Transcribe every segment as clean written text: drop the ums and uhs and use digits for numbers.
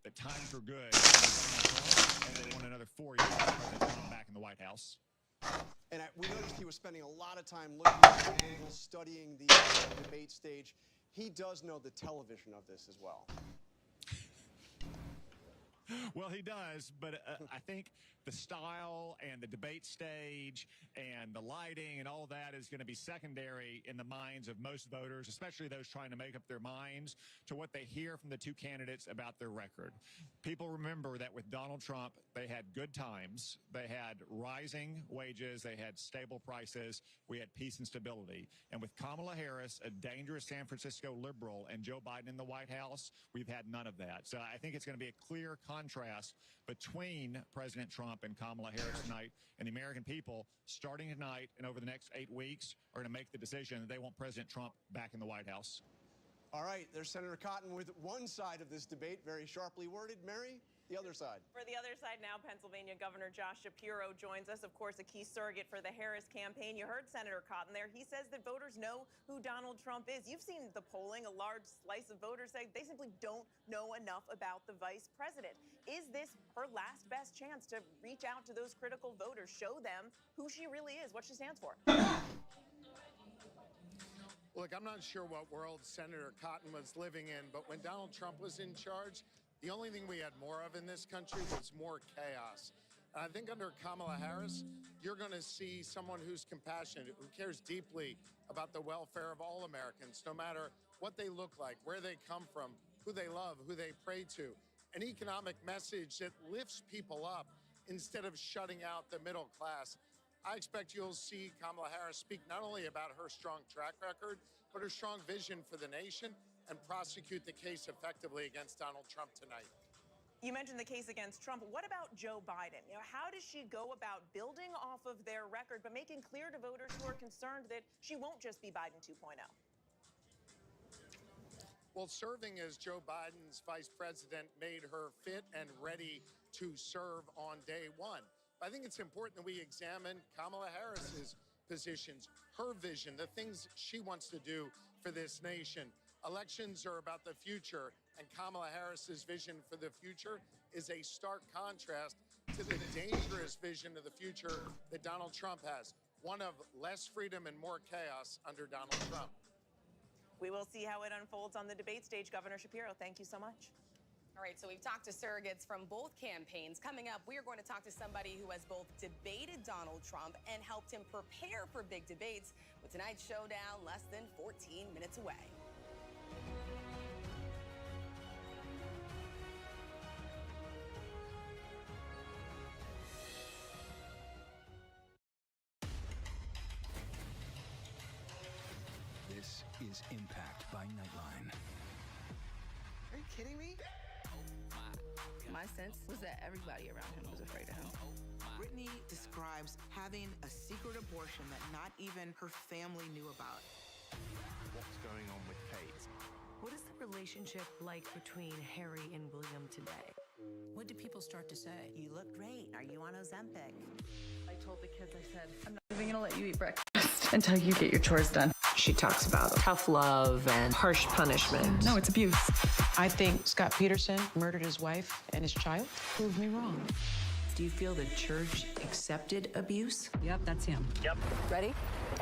that times were good, and they want another 4 years with President Trump back in the White House. And we noticed he was spending a lot of time looking at the angles, studying the debate stage. He does know the television of this as well. Well, he does, but I think the style and the debate stage and the lighting and all that is going to be secondary in the minds of most voters, especially those trying to make up their minds to what they hear from the two candidates about their record. People remember that with Donald Trump, they had good times. They had rising wages. They had stable prices. We had peace and stability. And with Kamala Harris, a dangerous San Francisco liberal, and Joe Biden in the White House, we've had none of that. So I think it's going to be a clear contrast between President Trump and Kamala Harris tonight, and the American people, starting tonight and over the next 8 weeks, are going to make the decision that they want President Trump back in the White House. All right, there's Senator Cotton with one side of this debate, very sharply worded. Mary, the other side. For the other side now, Pennsylvania Governor Josh Shapiro joins us, of course, a key surrogate for the Harris campaign. You heard Senator Cotton there. He says that voters know who Donald Trump is. You've seen the polling. A large slice of voters say they simply don't know enough about the vice president. Is this her last best chance to reach out to those critical voters, show them who she really is, what she stands for? Look, I'm not sure what world Senator Cotton was living in, but when Donald Trump was in charge, the only thing we had more of in this country was more chaos. And I think under Kamala Harris, you're going to see someone who's compassionate, who cares deeply about the welfare of all Americans, no matter what they look like, where they come from, who they love, who they pray to. An economic message that lifts people up instead of shutting out the middle class. I expect you'll see Kamala Harris speak not only about her strong track record, but her strong vision for the nation and prosecute the case effectively against Donald Trump tonight. You mentioned the case against Trump. What about Joe Biden? How does she go about building off of their record, but making clear to voters who are concerned that she won't just be Biden 2.0? Well, serving as Joe Biden's vice president made her fit and ready to serve on day one. I think it's important that we examine Kamala Harris's positions, her vision, the things she wants to do for this nation. Elections are about the future, and Kamala Harris's vision for the future is a stark contrast to the dangerous vision of the future that Donald Trump has, one of less freedom and more chaos under Donald Trump. We will see how it unfolds on the debate stage. Governor Shapiro, thank you so much. All right, so we've talked to surrogates from both campaigns. Coming up, we are going to talk to somebody who has both debated Donald Trump and helped him prepare for big debates, with tonight's showdown less than 14 minutes away. This is Impact by Nightline. Are you kidding me? My sense was that everybody around him was afraid of him. Brittany describes having a secret abortion that not even her family knew about. What's going on with Kate? What is the relationship like between Harry and William today? What did people start to say? You look great. Are you on Ozempic? I told the kids, I said, I'm not even gonna let you eat breakfast until you get your chores done. She talks about tough love and harsh punishment. No, it's abuse. I think Scott Peterson murdered his wife and his child. Prove me wrong. Do you feel the church accepted abuse? Yep, that's him. Yep. Ready?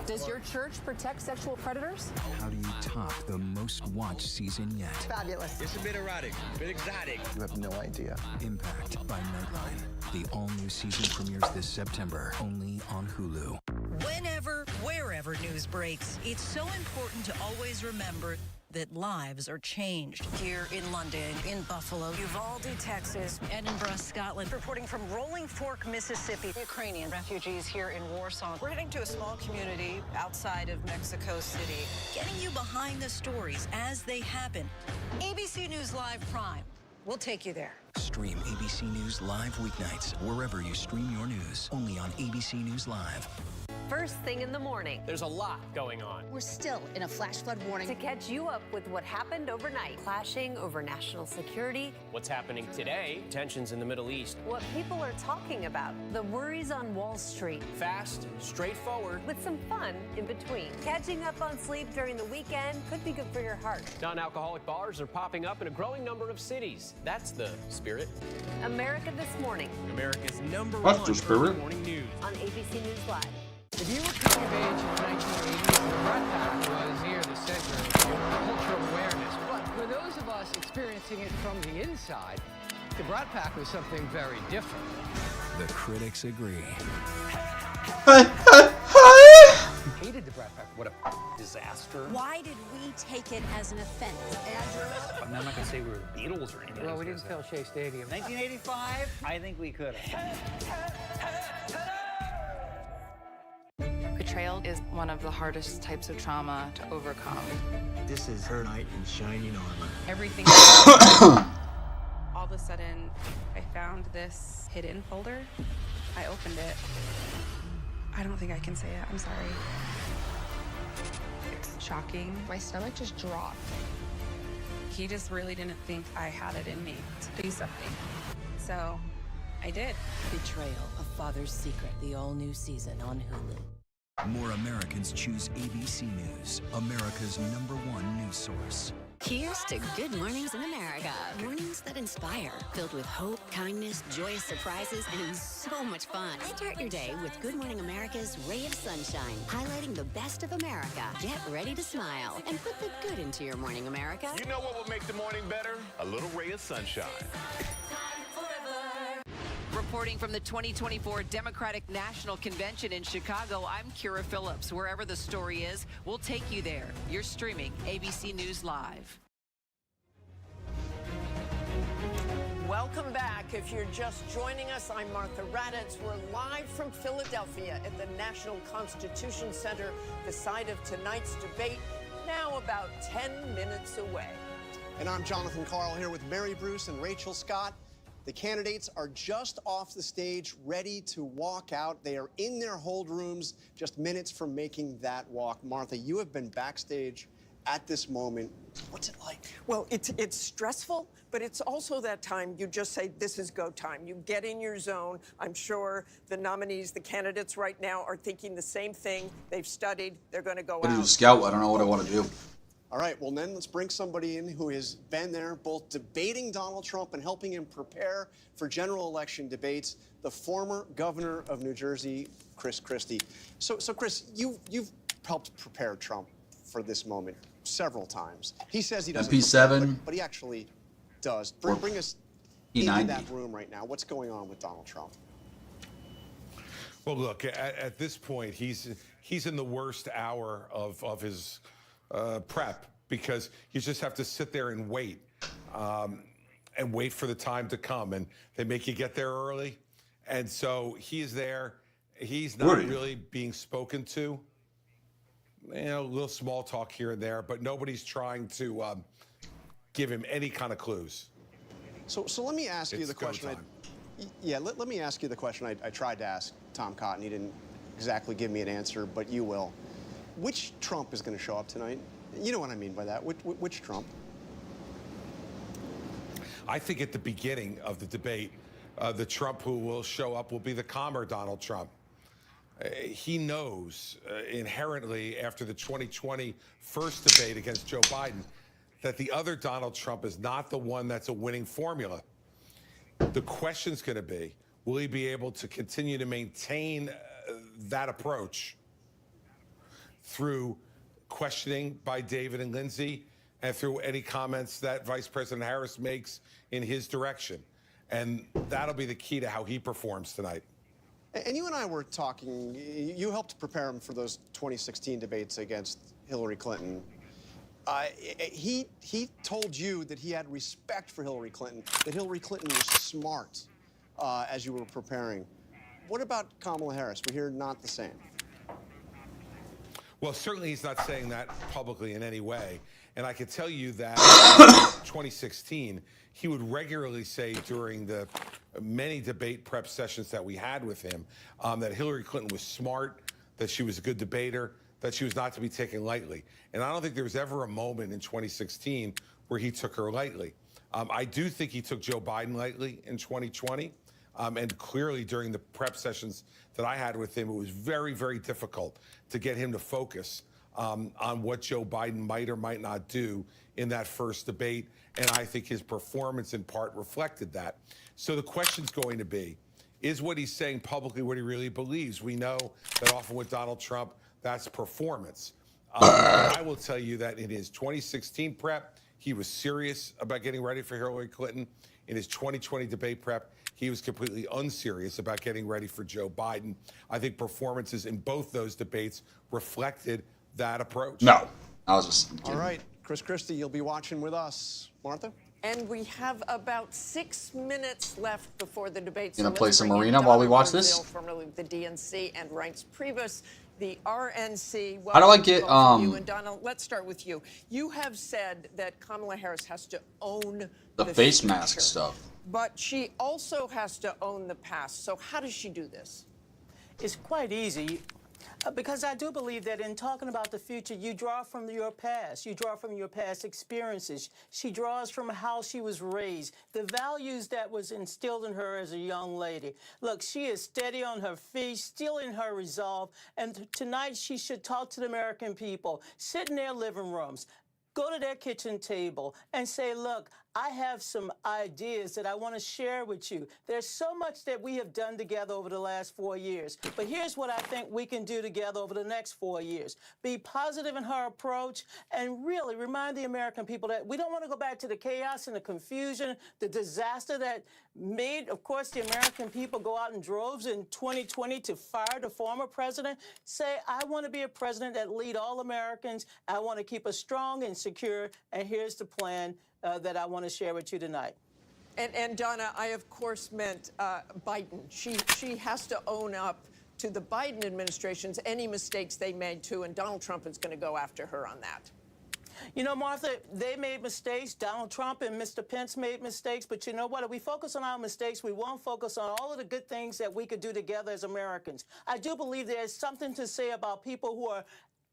Does your church protect sexual predators? How do you top the most watched season yet? Fabulous. It's a bit erotic, a bit exotic. You have no idea. Impact by Nightline. The all-new season premieres this September, only on Hulu. Whenever, wherever news breaks, it's so important to always remember that lives are changed. Here in London, in Buffalo, Uvalde, Texas, Edinburgh, Scotland. Reporting from Rolling Fork, Mississippi. Ukrainian refugees here in Warsaw. We're heading to a small community outside of Mexico City. Getting you behind the stories as they happen. ABC News Live Prime. We'll take you there. Stream ABC News Live weeknights wherever you stream your news. Only on ABC News Live. first thing in the morning. There's a lot going on. We're still in a flash flood warning. To catch you up with what happened overnight. Clashing over national security. What's happening today? Tensions in the Middle East. What people are talking about. The worries on Wall Street. Fast, straightforward. With some fun in between. Catching up on sleep during the weekend could be good for your heart. Non-alcoholic bars are popping up in a growing number of cities. That's the spirit. America This Morning. America's number That's one the spirit. morning news. On ABC News Live. If you were coming of age in the 1980s, the Brat Pack was near the center of cultural awareness. But for those of us experiencing it from the inside, the Brat Pack was something very different. The critics agree. Hated the Brat Pack. What a disaster. Why did we take it as an offense? I'm not going to say we were the Beatles or anything. Well, we didn't fill Shea Stadium. 1985? I think we could have. Betrayal is one of the hardest types of trauma to overcome. This is her knight in shining armor. Everything. All of a sudden, I found this hidden folder. I opened it. I don't think I can say it. I'm sorry. It's shocking. My stomach just dropped. He just really didn't think I had it in me to do something. So I did. Betrayal, a father's secret. The all-new season on Hulu. More Americans choose ABC News, America's #1 news source. Here's to Good Mornings in America. Mornings that inspire, filled with hope, kindness, joyous surprises, and so much fun. Start your day with Good Morning America's Ray of Sunshine, highlighting the best of America. Get ready to smile and put the good into your morning, America. You know what will make the morning better? A little ray of sunshine. Reporting from the 2024 Democratic National Convention in Chicago, I'm Kira Phillips. Wherever the story is, we'll take you there. You're streaming ABC News Live. Welcome back. If you're just joining us, I'm Martha Raddatz. We're live from Philadelphia at the National Constitution Center, the site of tonight's debate, now about 10 minutes away. And I'm Jonathan Carl here with Mary Bruce and Rachel Scott. The candidates are just off the stage, ready to walk out. They are in their hold rooms, just minutes from making that walk. Martha, you have been backstage at this moment. What's it like? Well, it's stressful, but it's also that time you just say, this is go time. You get in your zone. I'm sure the nominees, the candidates right now are thinking the same thing. They've studied. They're going to go I out. do a scout. I don't know what I want to do. All right, well, then let's bring somebody in who has been there both debating Donald Trump and helping him prepare for general election debates, the former governor of New Jersey, Chris Christie. So Chris, you've helped prepare Trump for this moment several times. He says he doesn't prepare, but he actually does. Bring us into that room right now. What's going on with Donald Trump? Well, look, at this point, he's in the worst hour of his prep, because you just have to sit there and wait for the time to come, and they make you get there early, and so he is there. He's not really being spoken to. You know, a little small talk here and there, but nobody's trying to give him any kind of clues. So let me ask you the question. Let me ask you the question I tried to ask Tom Cotton. He didn't exactly give me an answer, but you will. Which Trump is going to show up tonight? You know what I mean by that. Which Trump? I think at the beginning of the debate, the Trump who will show up will be the calmer Donald Trump. He knows inherently after the 2020 first debate against Joe Biden that the other Donald Trump is not the one that's a winning formula. The question's going to be, will he be able to continue to maintain that approach through questioning by David and Lindsay and through any comments that Vice President Harris makes in his direction? And that'll be the key to how he performs tonight. And you and I were talking, you helped prepare him for those 2016 debates against Hillary Clinton. He told you that he had respect for Hillary Clinton, that Hillary Clinton was smart as you were preparing. What about Kamala Harris? We hear not the same. Well, certainly he's not saying that publicly in any way. And I can tell you that in 2016, he would regularly say during the many debate prep sessions that we had with him that Hillary Clinton was smart, that she was a good debater, that she was not to be taken lightly. And I don't think there was ever a moment in 2016 where he took her lightly. I do think he took Joe Biden lightly in 2020. And clearly during the prep sessions that I had with him, it was very, very difficult to get him to focus on what Joe Biden might or might not do in that first debate. And I think his performance in part reflected that. So the question's going to be, is what he's saying publicly what he really believes? We know that often with Donald Trump, that's performance. I will tell you that in his 2016 prep, he was serious about getting ready for Hillary Clinton. In his 2020 debate prep, he was completely unserious about getting ready for Joe Biden. I think performances in both those debates reflected that approach. No, I was just kidding. All right, Chris Christie, you'll be watching with us. Martha? And we have about 6 minutes left before the debate. Gonna play some Marina while we watch this? Formerly the DNC, and Reince Priebus, the RNC. How do I get you and Donna, let's start with you. You have said that Kamala Harris has to own the face future, mask stuff, but she also has to own the past. So how does she do this? It's quite easy. Because I do believe that in talking about the future, you draw from your past. You draw from your past experiences. She draws from how she was raised, the values that was instilled in her as a young lady. Look, she is steady on her feet, still in her resolve. And tonight she should talk to the American people, sit in their living rooms, go to their kitchen table and say, look, I have some ideas that I want to share with you. There's so much that we have done together over the last 4 years, but here's what I think we can do together over the next 4 years. Be positive in her approach and really remind the American people that we don't want to go back to the chaos and the confusion, the disaster that made, of course, the American people go out in droves in 2020 to fire the former president. Say, I want to be a president that lead all Americans. I want to keep us strong and secure, and here's the plan that I want to share with you tonight. And Donna, I of course meant Biden. She has to own up to the Biden administration's any mistakes they made too, and Donald Trump is going to go after her on that. You know, Martha, they made mistakes. Donald Trump and Mr. Pence made mistakes. But you know what? If we focus on our mistakes, we won't focus on all of the good things that we could do together as Americans. I do believe there's something to say about people who are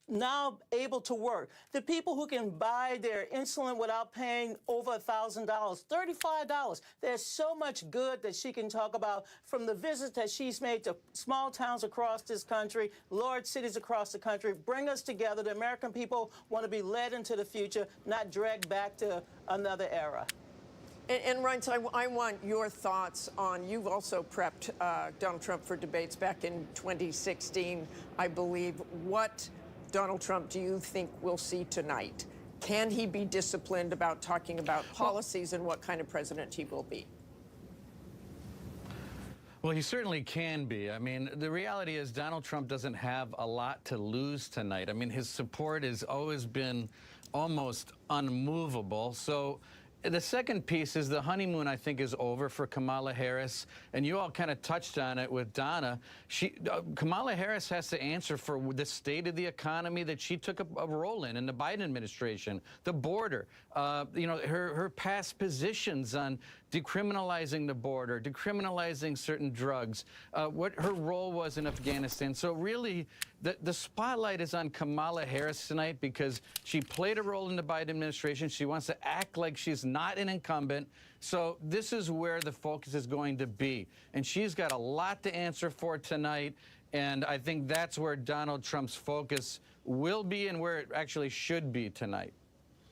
now able to work. The people who can buy their insulin without paying over $1,000, $35. There's so much good that she can talk about from the visits that she's made to small towns across this country, large cities across the country. Bring us together. The American people want to be led into the future, not dragged back to another era. And Reince, I want your thoughts on, you've also prepped Donald Trump for debates back in 2016, I believe. What Donald Trump do you think we'll see tonight? Can he be disciplined about talking about policies and what kind of president he will be? Well, he certainly can be. I mean, the reality is Donald Trump doesn't have a lot to lose tonight. I mean, his support has always been almost unmovable. So the second piece is the honeymoon, I think, is over for Kamala Harris. And you all kind of touched on it with Donna. Kamala Harris has to answer for the state of the economy that she took a role in the Biden administration, the border, you know, her past positions on decriminalizing the border, decriminalizing certain drugs, what her role was in Afghanistan. So really, the spotlight is on Kamala Harris tonight because she played a role in the Biden administration. She wants to act like she's not an incumbent. So this is where the focus is going to be. And she's got a lot to answer for tonight. And I think that's where Donald Trump's focus will be and where it actually should be tonight.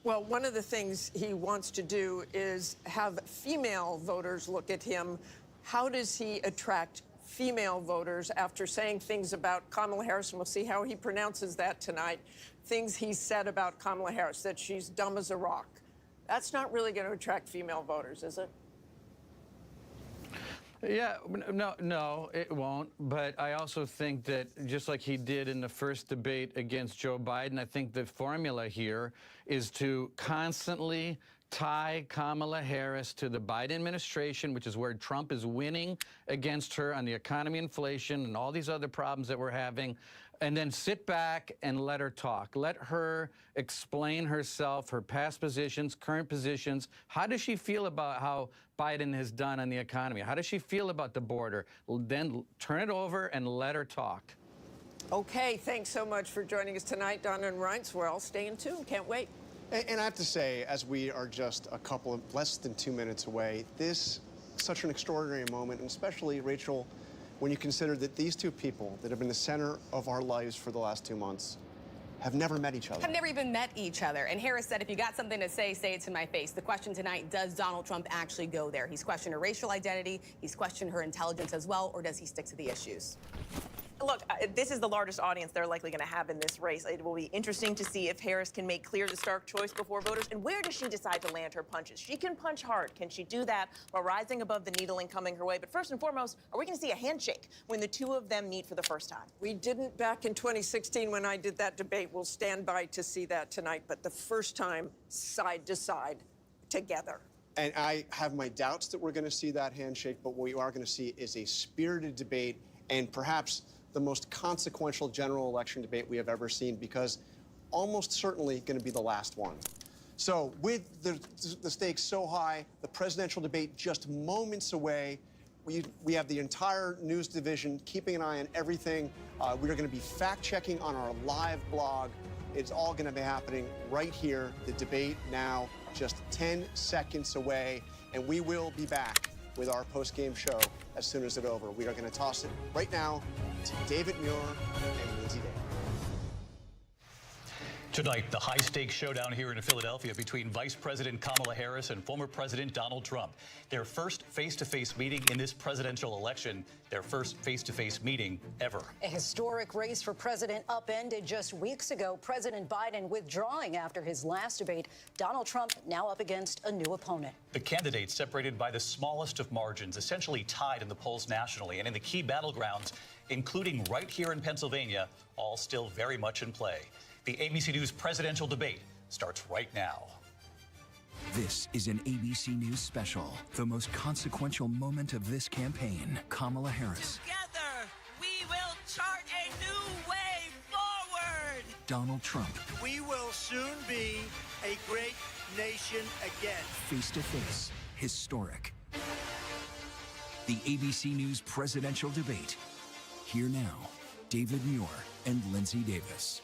Well, one of the things he wants to do is have female voters look at him. How does he attract female voters after saying things about Kamala Harris? And we'll see how he pronounces that tonight. Things he said about Kamala Harris, that she's dumb as a rock. That's not really going to attract female voters, is it? Yeah, no, it won't. But I also think that just like he did in the first debate against Joe Biden, I think the formula here is to constantly tie Kamala Harris to the Biden administration, which is where Trump is winning against her on the economy, inflation, and all these other problems that we're having, and then sit back and let her talk. Let her explain herself, her past positions, current positions. How does she feel about how Biden has done on the economy? How does she feel about the border? Then turn it over and let her talk. Okay, thanks so much for joining us tonight, Donna and Reince. We're all staying tuned. Can't wait. And I have to say, as we are just less than 2 minutes away, this such an extraordinary moment, and especially, Rachel, when you consider that these two people that have been the center of our lives for the last 2 months have never met each other. Have never even met each other. And Harris said, if you got something to say it to my face. The question tonight, does Donald Trump actually go there? He's questioned her racial identity, he's questioned her intelligence as well, or does he stick to the issues? Look, this is the largest audience they're likely going to have in this race. It will be interesting to see if Harris can make clear the stark choice before voters. And where does she decide to land her punches? She can punch hard. Can she do that while rising above the needling coming her way? But first and foremost, are we going to see a handshake when the two of them meet for the first time? We didn't back in 2016 when I did that debate. We'll stand by to see that tonight. But the first time, side to side, together. And I have my doubts that we're going to see that handshake, but what we are going to see is a spirited debate and perhaps the most consequential general election debate we have ever seen, because almost certainly going to be the last one. So with the stakes so high, the presidential debate just moments away, we have the entire news division keeping an eye on everything. We are going to be fact-checking on our live blog. It's all going to be happening right here. The debate now just 10 seconds away, and we will be back with our post-game show as soon as it's over. We are going to toss it right now to David Muir and Lindsay Davis. Tonight, the high-stakes showdown here in Philadelphia between Vice President Kamala Harris and former President Donald Trump. Their first face-to-face meeting in this presidential election, their first face-to-face meeting ever. A historic race for president upended just weeks ago. President Biden withdrawing after his last debate. Donald Trump now up against a new opponent. The candidates separated by the smallest of margins, essentially tied in the polls nationally and in the key battlegrounds, including right here in Pennsylvania, all still very much in play. The ABC News presidential debate starts right now. This is an ABC News special, the most consequential moment of this campaign. Kamala Harris. Together, we will chart a new way forward. Donald Trump. We will soon be a great nation again. Face to face, historic. The ABC News presidential debate. Here now, David Muir and Lindsay Davis.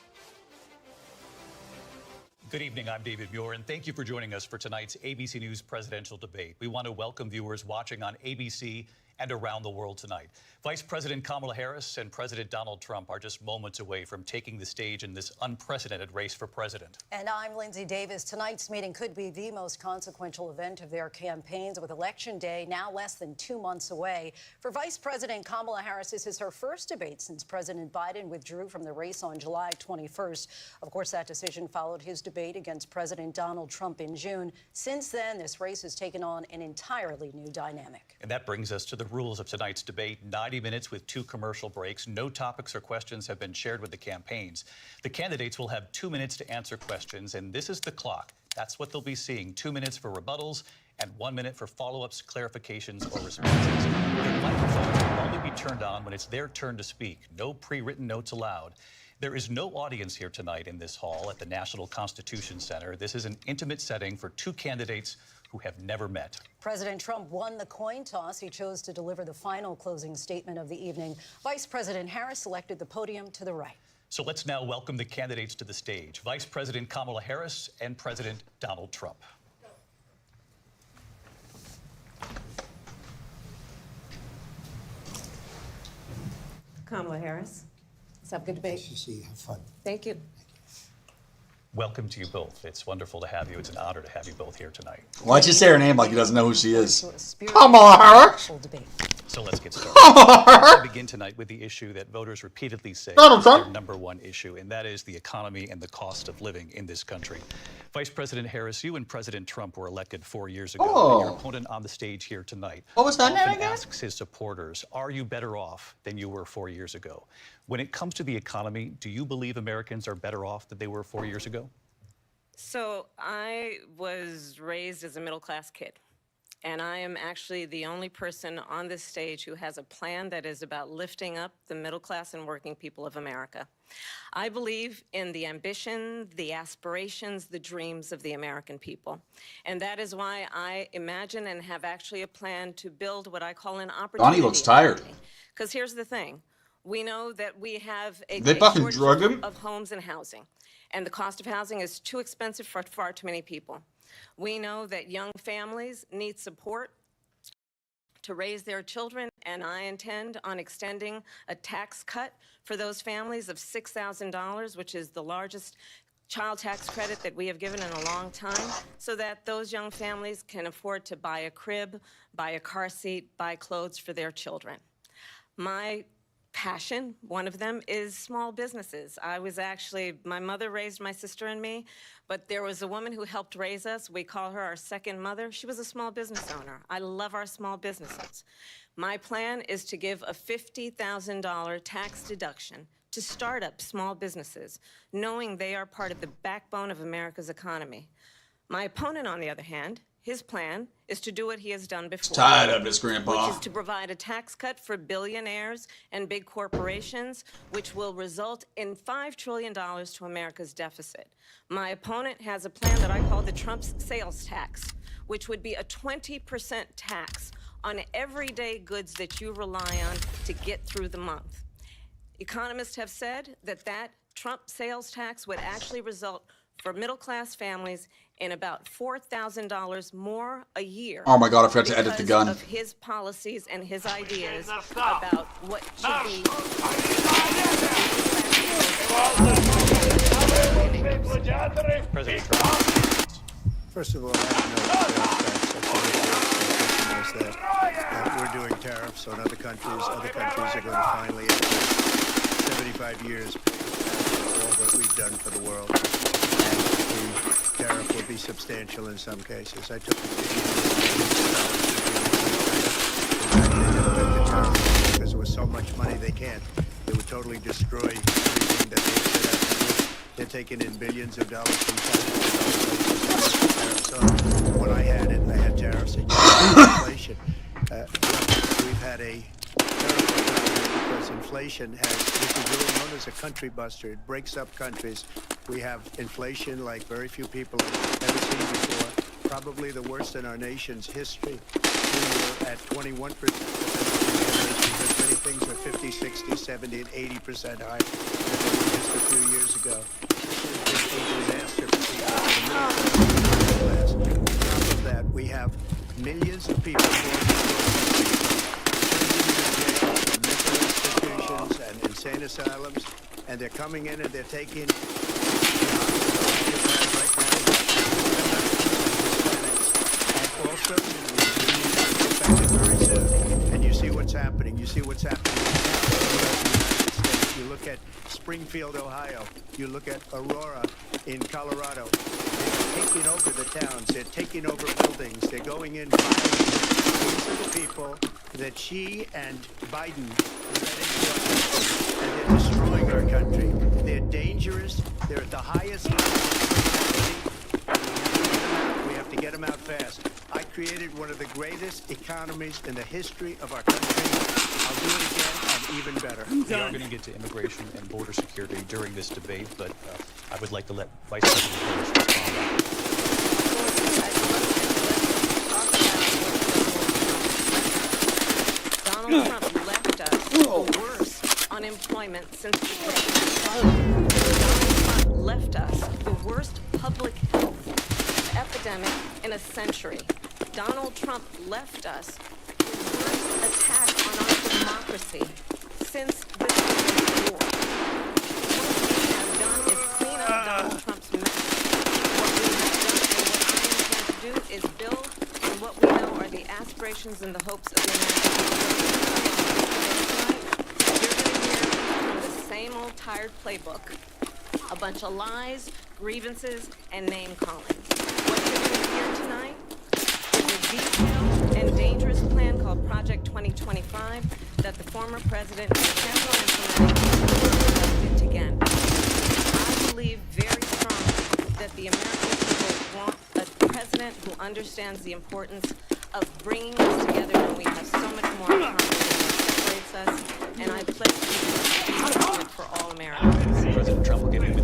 Good evening, I'm David Muir, and thank you for joining us for tonight's ABC News presidential debate. We want to welcome viewers watching on ABC and around the world tonight. Vice President Kamala Harris and President Donald Trump are just moments away from taking the stage in this unprecedented race for president. And I'm Lindsay Davis. Tonight's meeting could be the most consequential event of their campaigns, with Election Day now less than 2 months away. For Vice President Kamala Harris, this is her first debate since President Biden withdrew from the race on July 21st. Of course, that decision followed his debate against President Donald Trump in June. Since then, this race has taken on an entirely new dynamic. And that brings us to the rules of tonight's debate. 90 minutes with 2 commercial breaks. No topics or questions have been shared with the campaigns. The candidates will have 2 minutes to answer questions, and this is the clock. That's what they'll be seeing. 2 minutes for rebuttals and 1 minute for follow-ups, clarifications, or responses. Their microphones will only be turned on when it's their turn to speak. No pre-written notes allowed. There is no audience here tonight in this hall at the National Constitution Center. This is an intimate setting for 2 candidates who have never met. President Trump won the coin toss. He chose to deliver the final closing statement of the evening. Vice President Harris selected the podium to the right. So let's now welcome the candidates to the stage. Vice President Kamala Harris and President Donald Trump. Kamala Harris. Let's have a good debate. Nice to see you. Have fun. Thank you. Welcome to you both. It's wonderful to have you. It's an honor to have you both here tonight. Why'd you say her name like he doesn't know who she is? Kamala Harris. So let's get started. We'll begin tonight with the issue that voters repeatedly say is their #1 issue, and that is the economy and the cost of living in this country. Vice President Harris, you and President Trump were elected 4 years ago. And your opponent on the stage here tonight often asks his supporters, are you better off than you were 4 years ago? When it comes to the economy, do you believe Americans are better off than they were 4 years ago? So I was raised as a middle-class kid, and I am actually the only person on this stage who has a plan that is about lifting up the middle class and working people of America. I believe in the ambition, the aspirations, the dreams of the American people. And that is why I imagine and have actually a plan to build what I call an opportunity. Donnie looks tired. Because here's the thing. We know that we have a They great fucking shortage drug him? of homes and housing, and the cost of housing is too expensive for far too many people. We know that young families need support to raise their children, and I intend on extending a tax cut for those families of $6,000, which is the largest child tax credit that we have given in a long time, so that those young families can afford to buy a crib, buy a car seat, buy clothes for their children. My passion, one of them, is small businesses. My mother raised my sister and me, but there was a woman who helped raise us. We call her our second mother. She was a small business owner. I love our small businesses. My plan is to give a $50,000 tax deduction to start up small businesses, knowing they are part of the backbone of America's economy. My opponent, on the other hand, his plan is to do what he has done before. Tired of this, Grandpa. Which is to provide a tax cut for billionaires and big corporations, which will result in $5 trillion to America's deficit. My opponent has a plan that I call the Trump sales tax, which would be a 20% tax on everyday goods that you rely on to get through the month. Economists have said that Trump sales tax would actually result for middle-class families in about $4,000 more a year. Oh my God, I forgot to edit the gun. Because of his policies and his ideas about what should be. President Trump. First of all, I have no that we're doing tariffs on other countries. Other countries are going to finally, after 75 years, all that we've done for the world. And the tariff will be substantial in some cases. I took because there was so much money they can't. They would totally destroy everything that they set out to do. They're taking in billions of dollars from tariffs. So when I had tariffs and inflation. We've had a terrible time because inflation this is really known as a country buster. It breaks up countries. We have inflation like very few people have ever seen before, probably the worst in our nation's history. We were at 21%. Many things are 50, 60, 70, and 80% higher than they were just a few years ago. It's a disaster for people. On top of that, we have millions of people mental institutions and insane asylums, and they're coming in and they're taking right now, and also very soon. And you see what's happening. You see what's happening in the United States. You look at Springfield, Ohio. You look at Aurora in Colorado. They're taking over the towns. They're taking over buildings. They're going in. These are the people that Xi and Biden led into our country, and they're destroying our country. They're dangerous. They're at the highest level of criminality. We have to get them out fast. I created one of the greatest economies in the history of our country. I'll do it again and even better. We are going to get to immigration and border security during this debate, but I would like to let Vice President Harris respond. Donald Trump left us the worst unemployment since the Donald Trump left us the worst public health epidemic in a century. Donald Trump left us the worst attack on our democracy since the Civil War. What we have done is clean up Donald Trump's mess. What we have done and what I intend to do is build on what we know are the aspirations and the hopes of the American people. You're going to hear from the same old tired playbook, a bunch of lies, grievances, and name-calling. What you're going to hear tonight is a detailed and dangerous plan called Project 2025 that the former president intends on implementing again. I believe very strongly that the American people want a president who understands the importance of bringing us together when we have so much more in common than what separates us, and I pledge to be for all Americans. President Trump will give you the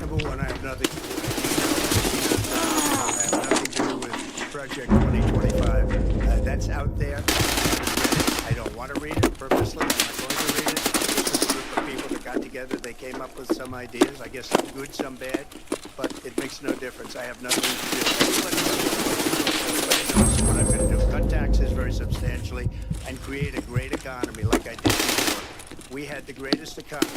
Number one, I have nothing to do with Project 2025. That's out there. I don't want to read it purposely. I'm not going to read it. together. They came up with some ideas. I guess some good, some bad, but it makes no difference. I have nothing to do. Everybody knows what I'm going to do. Cut taxes very substantially and create a great economy like I did before. We had the greatest economy.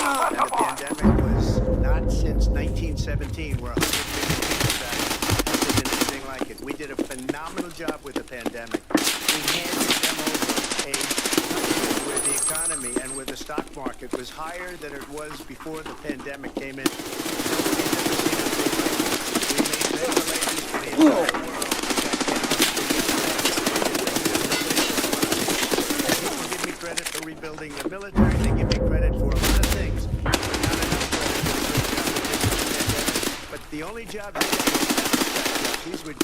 And the pandemic was not since 1917, where 100 million people died. Hasn't been anything like it. We did a phenomenal job with the pandemic. We handed them over a country where the economy and where the stock market was higher than it was before the pandemic came in. Nobody's ever seen a thing like it. We made ventilators for the entire world. People give me credit for rebuilding the military. They give me credit for a lot of things. But not enough credit for the great job they did with the pandemic. But the only job they did was bounce back. These would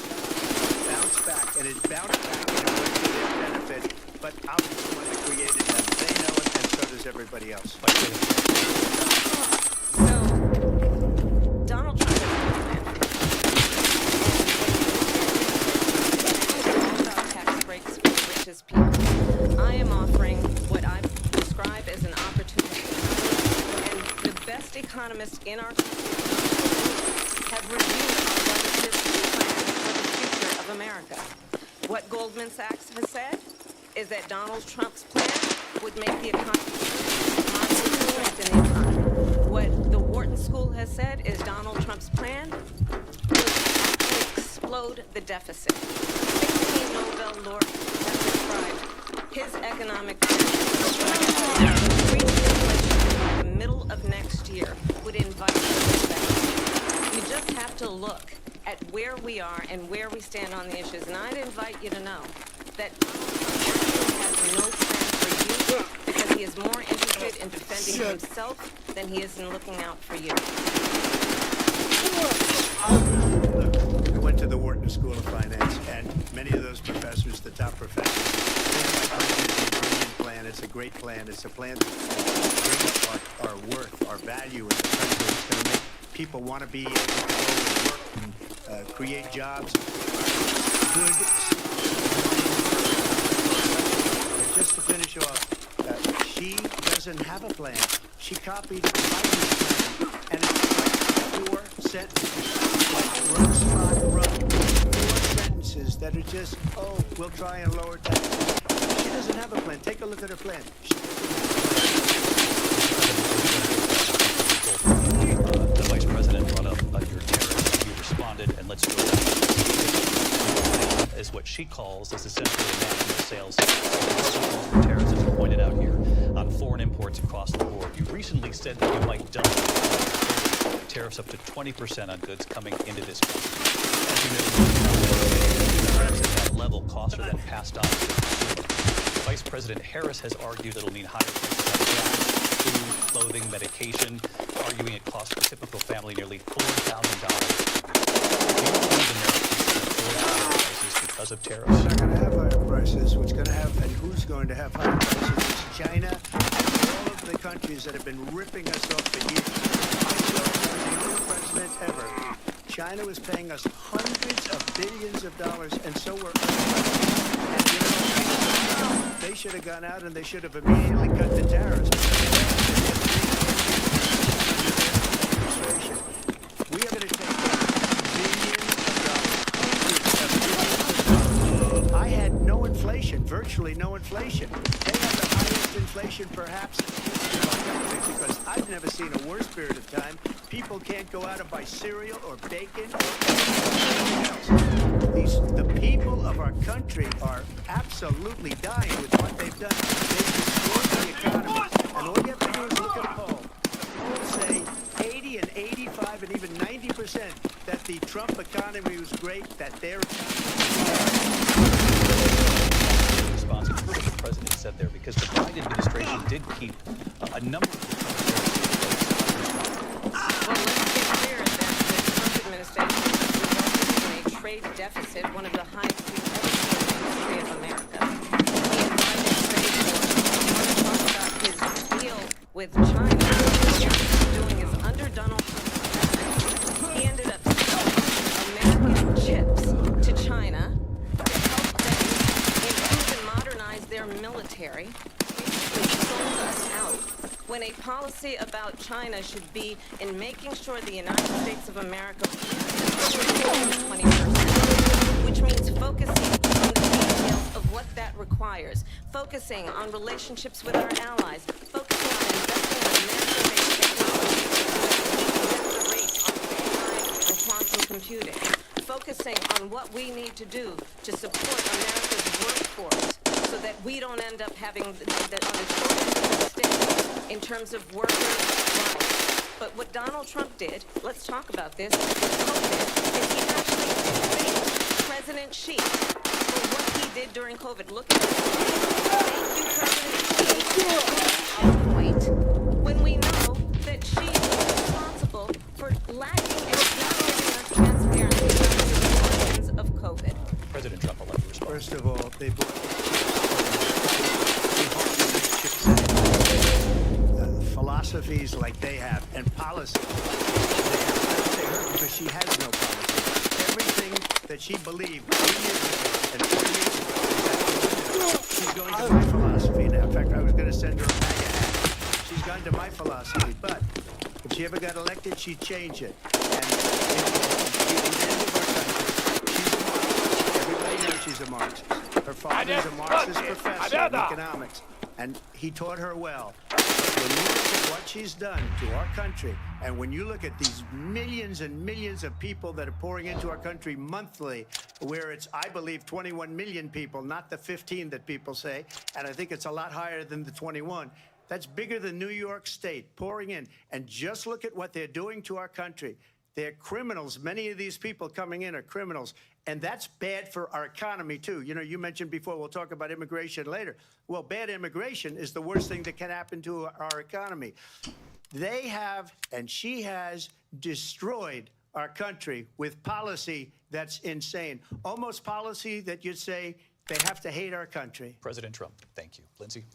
bounce back, and it bounced back in a way to their benefit. But I'm the one that created them. They know it, and so does everybody else. So, Donald Trump has about tax breaks for the richest people. I am offering what I describe as an opportunity. And the best economists in our country have reviewed our relative plans for the future of America. What Goldman Sachs has said is that Donald Trump's plan would make the economy strengthen the economy. What the Wharton School has said is Donald Trump's plan would actually explode the deficit. 16 Nobel laureates have described his economic plan. Reach inflation by the middle of next year would invite recession. You just have to look at where we are and where we stand on the issues. And I'd invite you to know that has no plan for you because he is more interested in defending himself than he is in looking out for you. I went to the Wharton School of Finance, and many of those professors, the top professors, they have a brilliant plan. It's a great plan. It's a plan that will bring up our worth, our value in the country. It's going to make people want to be able to go and work and create jobs. Good. Just to finish off, she doesn't have a plan. She copied Biden's plan, and it's like 4 sentences, like run, spot, run. 4 sentences that are just, oh, we'll try and lower taxes. She doesn't have a plan. Take a look at her plan. The vice president brought up your tariffs. You responded, and let's go is what she calls is essentially a national sales tax. Tariffs, as you pointed out here, on foreign imports across the board. You recently said that you might double tariffs up to 20% on goods coming into this country. As you know, tariffs at that level costs are then passed on to the consumer. Vice President Harris has argued it'll mean higher prices on gas, food, clothing, medication, arguing it costs the typical family nearly $4,000. Do you believe Americans can afford higher prices because of tariffs? We're not going to have higher prices. What's going to have, and who's going to have higher prices? It's China and all of the countries that have been ripping us off for years. I saw the only president ever. China was paying us hundreds of billions of dollars, and so were other countries. And you know, they should have gone out and they should have immediately cut the tariffs. We are going to take billions of dollars. I had no inflation, virtually no inflation. They have the highest inflation perhaps in my country because I've never seen a worse period of time. People can't go out and buy cereal or bacon or anything else. The people of our country are absolutely dying with what they've done. They've destroyed the economy. And all you have to do is look at a poll. Polls say 80 and 85 and even 90% that the Trump economy was great, that they're... Response to what the president said there, because the Biden administration did keep a number of Well, let's be clear that the Trump administration resulted in a trade deficit, one of the highest we've ever seen in the history of America. He invited trade wars. I want to talk about his deal with China. What he's doing is under Donald Trump, he ended up selling American chips to China to help them improve and modernize their military. He sold us out when a policy about China should be in making sure the United States of America in the 21st century, which means focusing on the details of what that requires, focusing on relationships with our allies, focusing on investing in American-based technology so that we can win the race on AI and quantum computing, focusing on what we need to do to support America's workforce so that we don't end up having on the shoulders of the state in terms of workers' rights. But what Donald Trump did, let's talk about this, with COVID, is he actually thanked President Xi for what he did during COVID. Look at this. Thank you, President Xi. On point, when we know that Xi was responsible for lacking and not giving us transparency on the origins of COVID. President Trump will let you respond. First of all, they philosophies like they have and policies. I don't say her because she has no policy. Everything that she believed 3 years ago and 4 years ago, she's going to my philosophy now. In fact, I was going to send her a MAGA hat. She's gone to my philosophy, but if she ever got elected, she'd change it. And everybody knows she's a Marxist. Her father's a Marxist professor in economics, and he taught her well. When you look at what she's done to our country, and when you look at these millions and millions of people that are pouring into our country monthly, where it's, I believe, 21 million people, not the 15 that people say, and I think it's a lot higher than the 21. That's bigger than New York State pouring in. And just look at what they're doing to our country. They're criminals. Many of these people coming in are criminals. And that's bad for our economy, too. You know, you mentioned before, we'll talk about immigration later. Well, bad immigration is the worst thing that can happen to our economy. They have, and she has, destroyed our country with policy that's insane. Almost policy that you'd say they have to hate our country. President Trump, thank you. Lindsay?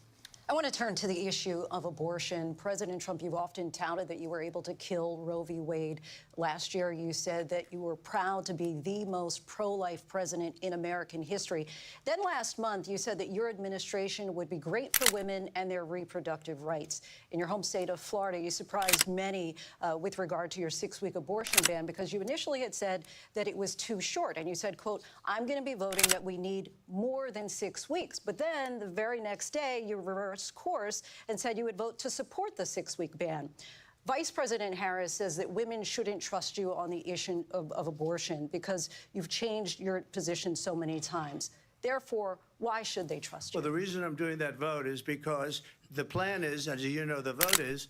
I want to turn to the issue of abortion. President Trump, you've often touted that you were able to kill Roe v. Wade. Last year, you said that you were proud to be the most pro-life president in American history. Then last month, you said that your administration would be great for women and their reproductive rights. In your home state of Florida, you surprised many with regard to your 6-week abortion ban because you initially had said that it was too short. And you said, quote, I'm going to be voting that we need more than 6 weeks. But then the very next day, you reversed course and said you would vote to support the 6-week ban. Vice President Harris says that women shouldn't trust you on the issue of abortion because you've changed your position so many times. Therefore, why should they trust you? Well, the reason I'm doing that vote is because the plan is, as you know, the vote is,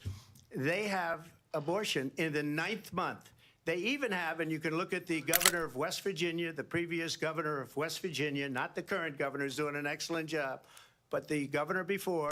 they have abortion in the 9th month. They even have, and you can look at the governor of West Virginia, the previous governor of West Virginia, not the current governor, who's doing an excellent job, but the governor before,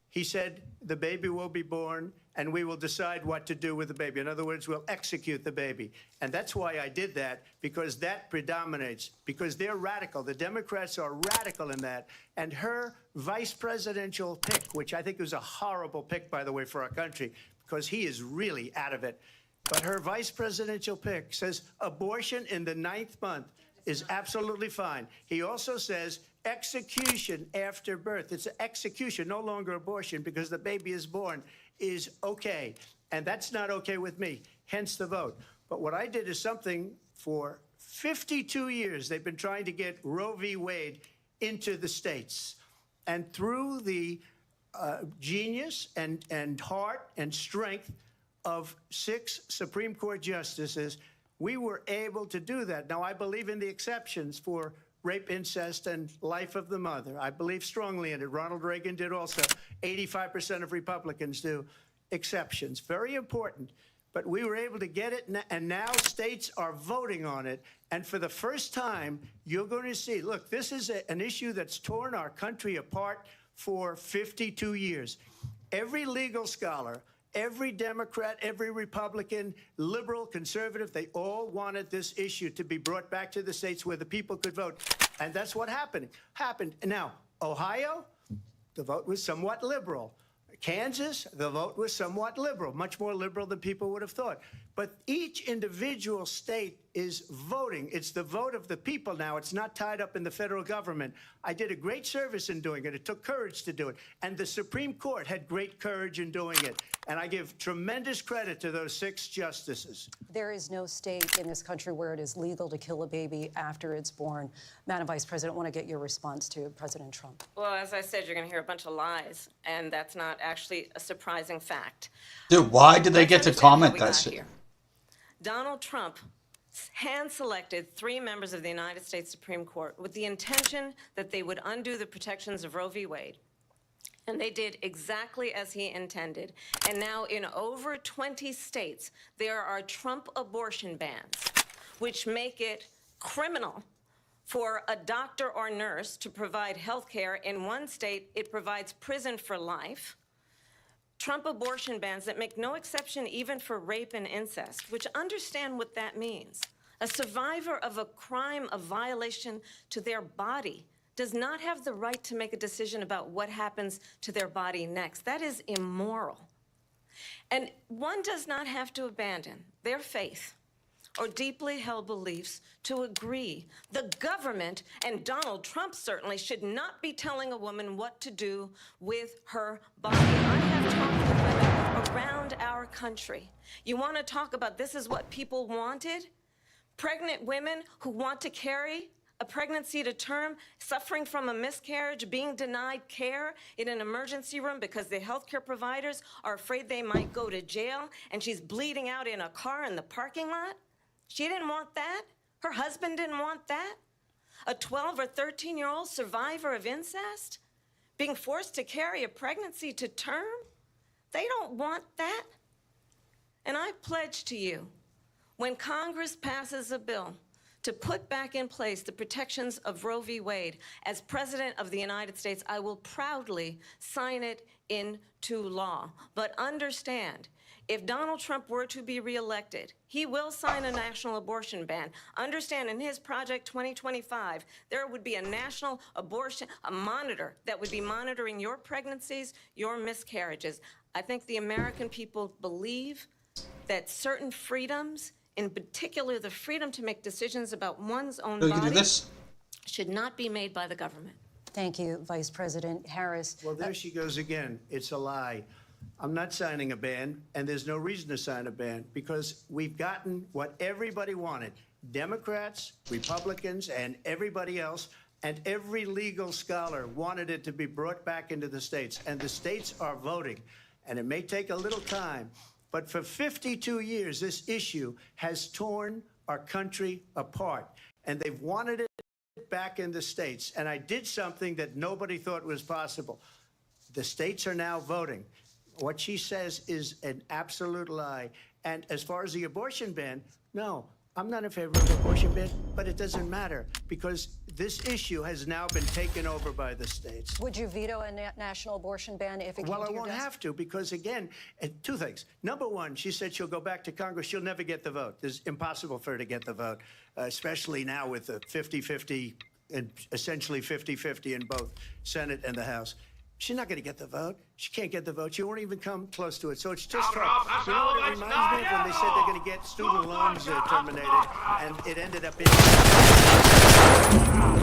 he said the baby will be born and we will decide what to do with the baby. In other words, we'll execute the baby. And that's why I did that, because that predominates, because they're radical. The Democrats are radical in that. And her vice presidential pick, which I think was a horrible pick, by the way, for our country, because he is really out of it. But her vice presidential pick says abortion in the 9th month is absolutely fine. He also says execution after birth. It's an execution, no longer abortion, because the baby is born, is okay. And that's not okay with me, hence the vote. But what I did is something for 52 years. They've been trying to get Roe v. Wade into the states. And through the genius and heart and strength of 6 Supreme Court justices, we were able to do that. Now, I believe in the exceptions for rape, incest, and life of the mother. I believe strongly in it. Ronald Reagan did also. 85% of Republicans do. Exceptions. Very important. But we were able to get it, and now states are voting on it. And for the first time, you're going to see, look, this is an issue that's torn our country apart for 52 years. Every legal scholar, every Democrat, every Republican, liberal, conservative, they all wanted this issue to be brought back to the states where the people could vote. And that's what happened. Now, Ohio, the vote was somewhat liberal. Kansas, the vote was somewhat liberal, much more liberal than people would have thought. But each individual state is voting. It's the vote of the people now. It's not tied up in the federal government. I did a great service in doing it. It took courage to do it. And the Supreme Court had great courage in doing it. And I give tremendous credit to those 6 justices. There is no state in this country where it is legal to kill a baby after it's born. Madam Vice President, I want to get your response to President Trump. Well, as I said, you're going to hear a bunch of lies, and that's not actually a surprising fact. Dude, why did they get to comment that shit? Here. Donald Trump hand-selected 3 members of the United States Supreme Court with the intention that they would undo the protections of Roe v. Wade. And they did exactly as he intended. And now in over 20 states, there are Trump abortion bans, which make it criminal for a doctor or nurse to provide health care. In one state, it provides prison for life. Trump abortion bans that make no exception even for rape and incest, which understand what that means. A survivor of a crime of violation to their body does not have the right to make a decision about what happens to their body next. That is immoral. And one does not have to abandon their faith or deeply held beliefs to agree. The government, and Donald Trump certainly, should not be telling a woman what to do with her body. I have talked to women around our country. You want to talk about this is what people wanted? Pregnant women who want to carry a pregnancy to term, suffering from a miscarriage, being denied care in an emergency room because the healthcare providers are afraid they might go to jail, and she's bleeding out in a car in the parking lot. She didn't want that. Her husband didn't want that. A 12 or 13-year-old survivor of incest being forced to carry a pregnancy to term. They don't want that. And I pledge to you, when Congress passes a bill to put back in place the protections of Roe v. Wade, as President of the United States, I will proudly sign it into law. But understand, if Donald Trump were to be reelected, he will sign a national abortion ban. Understand, in his Project 2025, there would be a national abortion, a monitor that would be monitoring your pregnancies, your miscarriages. I think the American people believe that certain freedoms, in particular the freedom to make decisions about one's own body, should not be made by the government. Thank you, Vice President Harris. Well, there she goes again. It's a lie. I'm not signing a ban, and there's no reason to sign a ban, because we've gotten what everybody wanted. Democrats, Republicans, and everybody else, and every legal scholar wanted it to be brought back into the states, and the states are voting. And it may take a little time, but for 52 years, this issue has torn our country apart, and they've wanted it back in the states. And I did something that nobody thought was possible. The states are now voting. What she says is an absolute lie. And as far as the abortion ban, no, I'm not in favor of the abortion ban, but it doesn't matter, because this issue has now been taken over by the states. Would you veto a national abortion ban if it came to your desk? Well, I won't have to, because again, 2 things. Number one, she said she'll go back to Congress. She'll never get the vote. It's impossible for her to get the vote, especially now with the 50-50, and essentially 50-50 in both Senate and the House. She's not going to get the vote. She can't get the vote. She won't even come close to it. So it's just talk. You know what it reminds me of when they said they're going to get student loans terminated, and it ended up in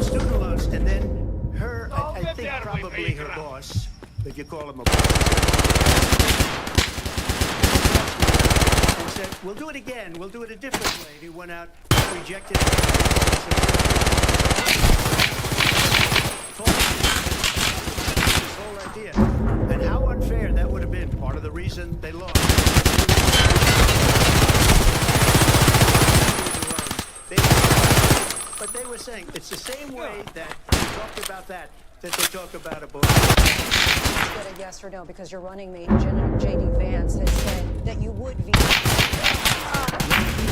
student loans. And then her, I think probably her boss, if you call him a boss, and said, we'll do it again. We'll do it a different way. And he went out and rejected it. Idea. And how unfair that would have been. Part of the reason they lost. But they were saying it's the same way that we talked about that they talk about abortion. Get a yes or no, because you're running me. General J.D. Vance has said that you would veto.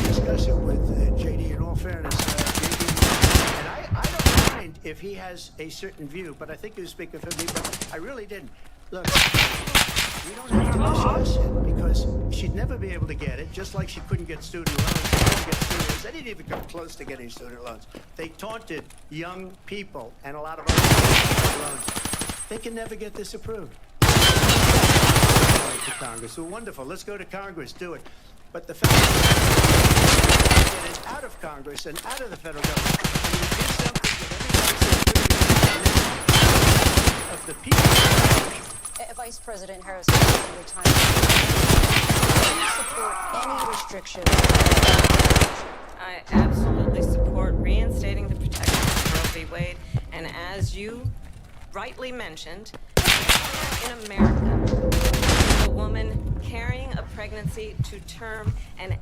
Discuss it with J.D. in all fairness. J.D. And I don't mind if he has a certain view, but I think he was speaking for me, but I really didn't. Look, we don't have to discuss it, because she'd never be able to get it, just like she couldn't get student loans. She couldn't get student loans. They didn't even come close to getting student loans. They taunted young people and a lot of other loans. They can never get this approved. To Congress. So wonderful. Let's go to Congress. Do it. But the fact is, out of Congress and out of the federal government. And he did something that everybody said of the people. Vice President Harris, your time. Do you support any restrictions? I absolutely support reinstating the protections of Roe v. Wade. And as you rightly mentioned, in America, a woman carrying a pregnancy to term and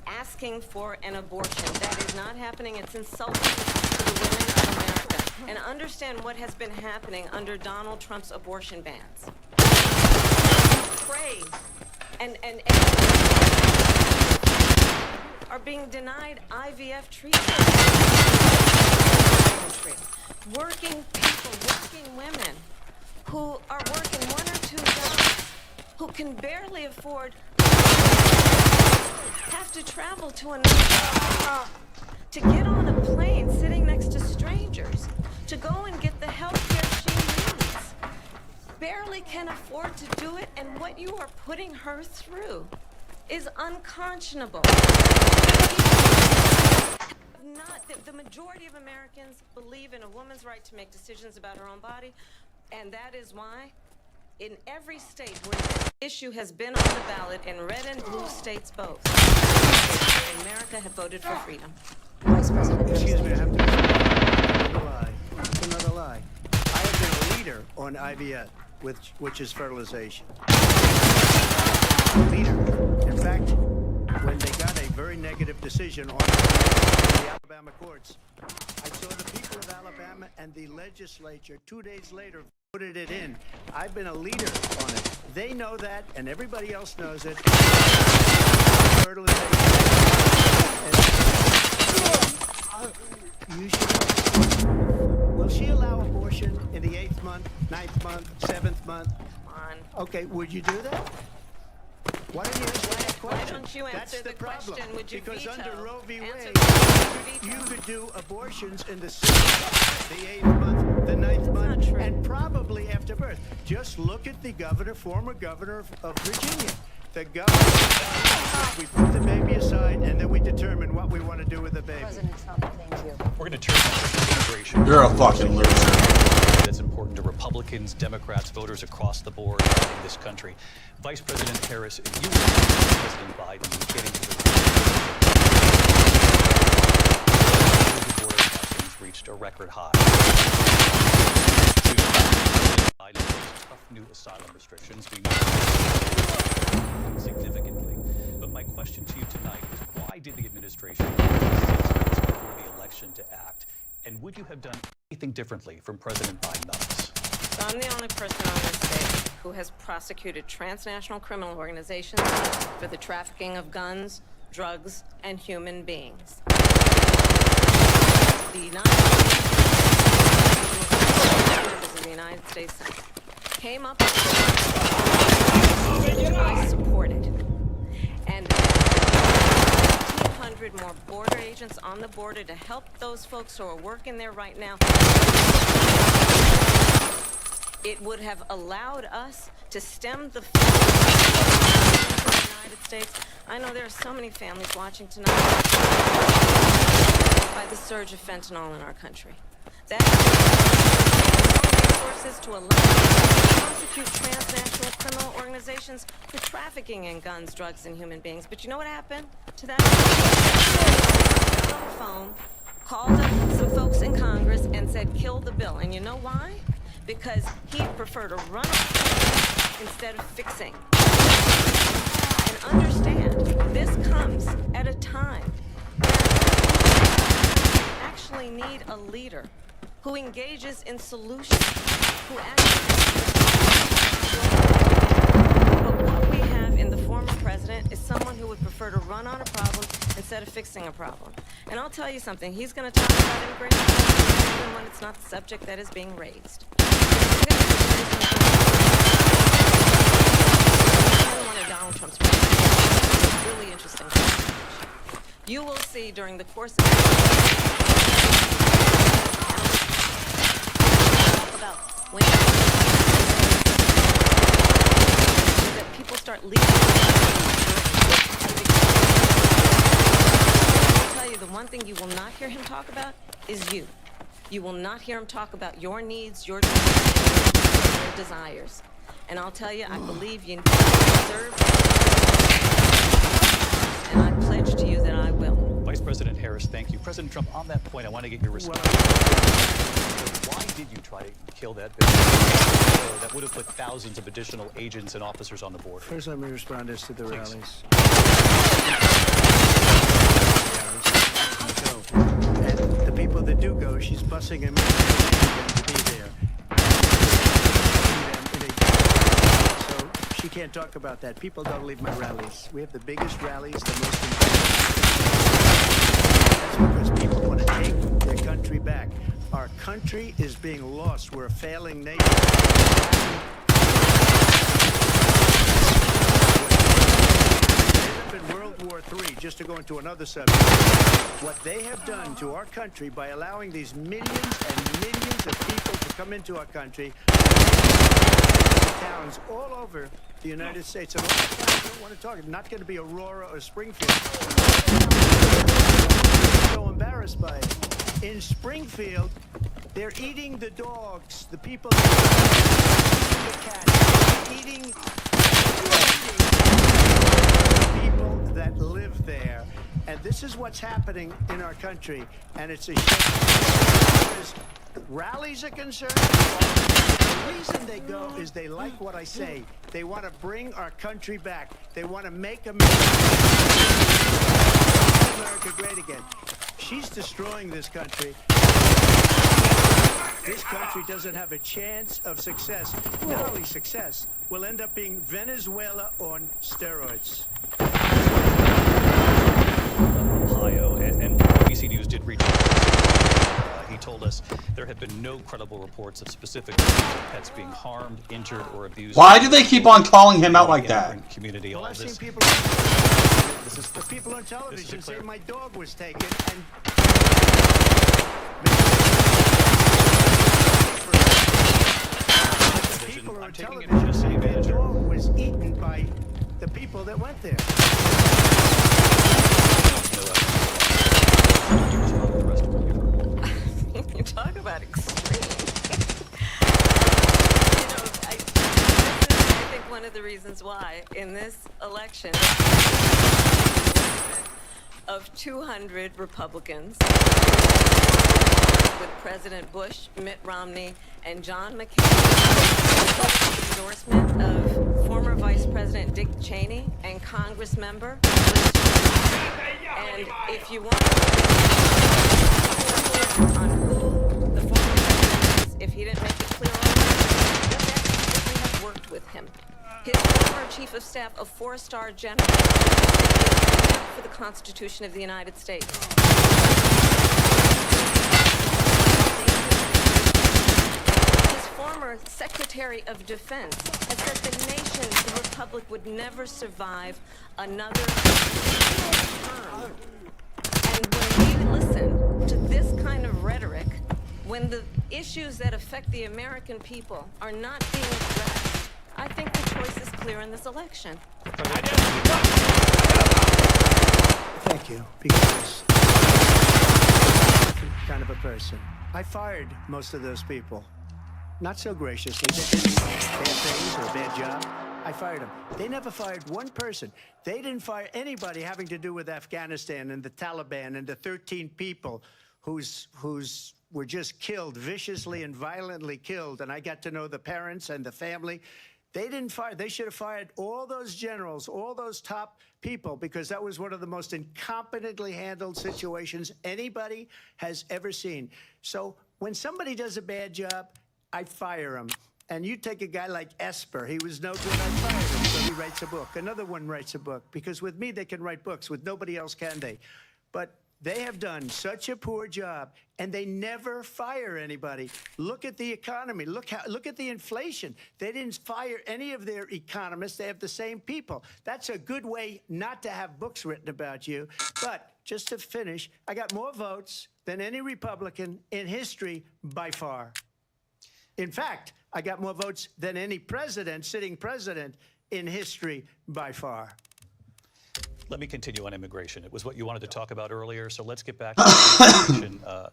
asking for an abortion. That is not happening. It's insulting to the women of America. And understand what has been happening under Donald Trump's abortion bans. Pray and are being denied IVF treatment. Working people, working women who are working 1 or 2 jobs, who can barely afford, have to travel to another, to get on a plane sitting next to strangers, to go and get the health care she needs. Barely can afford to do it, and what you are putting her through is unconscionable. The majority of Americans believe in a woman's right to make decisions about her own body, and that is why in every state where this issue has been on the ballot, in red and blue states both, in America have voted for freedom. Vice President, excuse me, I have to another lie. Another lie. I have been a leader on IVF, which is fertilization. Leader. In fact, when they got a very negative decision on the Alabama courts, I saw the people of Alabama and the legislature 2 days later voted it in. I've been a leader on it. They know that, and everybody else knows it. Fertilization. You should know. Will she allow abortion in the 8th month, 9th month, 7th month? Come on. Okay, would you do that? Why don't you answer that question? Why don't you answer That's the question? problem. Would you because veto? under Roe v. Answer Wade, the question. you could do abortions in the 6th month, the 8th month, the 9th month, and probably after birth. Just look at the former governor of Virginia. The governor, we put the baby aside, and then we determine what we want to do with the baby. President Trump, thank you. We're going to turn to immigration. You're a fucking loser. That's important to Republicans, Democrats, voters across the board in this country. Vice President Harris, if you were President Biden getting to the border crossings reached a record high. Biden imposed tough new asylum restrictions. We know significantly. But my question to you tonight is, why did the administration take 6 months before the election to act? And would you have done anything differently from President Biden on this? So I'm the only person on this stage who has prosecuted transnational criminal organizations for the trafficking of guns, drugs, and human beings. The United States Senate came up with I supported. And 1,500 more border agents on the border to help those folks who are working there right now. It would have allowed us to stem the flow of the United States. I know there are so many families watching tonight by the surge of fentanyl in our country. That resources to allow us to prosecute transnational criminal organizations for trafficking in guns, drugs, and human beings. But you know what happened to that? Got on the phone, called up some folks in Congress, and said, kill the bill. And you know why? Because he'd prefer to run instead of fixing. And understand, this comes at a time when we actually need a leader who engages in solutions, who But what we have in the former president is someone who would prefer to run on a problem instead of fixing a problem. And I'll tell you something, he's going to talk about immigration even when it's not the subject that is being raised. One of Donald Trump's really interesting. You will see during the course of about when that people start leaving. I'll tell thing you will not hear him talk about is you. You will not hear him talk about your needs, your desires. And I'll tell you, I believe you deserve, and I pledge to you that I will. Vice President Harris, thank you. President Trump, on that point, I want to get your response. Why did you try to kill that bill that would have put thousands of additional agents and officers on the border? First, let me respond as to the rallies. And the people that do go, she's busing them to be there. So she can't talk about that. People don't leave my rallies. We have the biggest rallies, the most important. That's because people want to take their country back. Our country is being lost. We're a failing nation. In World War III, just to go into another subject, what they have done to our country by allowing these millions and millions of people to come into our country, towns all over the United States, and all the towns don't want to talk. It's not going to be Aurora or Springfield. I'm so embarrassed by it. In Springfield, they're eating the dogs, the people, the cats, eating people that live there. And this is what's happening in our country, and it's a shame. As far as rallies are concerned, the reason they go is they like what I say. They want to bring our country back. They want to make America great again. She's destroying this country. This country doesn't have a chance of success. Not only success, will end up being Venezuela on steroids. Ohio, and ABC News did reach out. He told us there have been no credible reports of specific pets being harmed, injured, or abused. Why do they keep on calling him out like that? Community, all I've this. seen people, the people on television say my dog was taken, and people on television say their dog was eaten by the people that went there. You talk about extreme. I think one of the reasons why in this election of 200 Republicans with President Bush, Mitt Romney, and John McCain, endorsement of former Vice President Dick Cheney and Congress member Liz Cheney. And if you want on who the former president is, if he didn't make it clear already, we have worked with him. His former chief of staff, a four-star general, for the Constitution of the United States. His former Secretary of Defense has said the nation, the Republic, would never survive another term. And when we listen to this kind of rhetoric, when the issues that affect the American people are not being addressed, I think the choice is clear in this election. Thank you, because I'm a different kind of a person. I fired most of those people. Not so graciously. They did bad things or a bad job. I fired them. They never fired one person. They didn't fire anybody having to do with Afghanistan and the Taliban and the 13 people who's were just killed, viciously and violently killed. And I got to know the parents and the family. They didn't fire. They should have fired all those generals, all those top people, because that was one of the most incompetently handled situations anybody has ever seen. So when somebody does a bad job, I fire him. And you take a guy like Esper. He was no good. I fired him, so he writes a book. Another one writes a book, because with me, they can write books. With nobody else can they. But they have done such a poor job, and they never fire anybody. Look at the economy. Look at the inflation. They didn't fire any of their economists. They have the same people. That's a good way not to have books written about you. But just to finish, I got more votes than any Republican in history by far. In fact, I got more votes than any president, sitting president, in history by far. Let me continue on immigration. It was what you wanted to talk about earlier, so let's get back to the immigration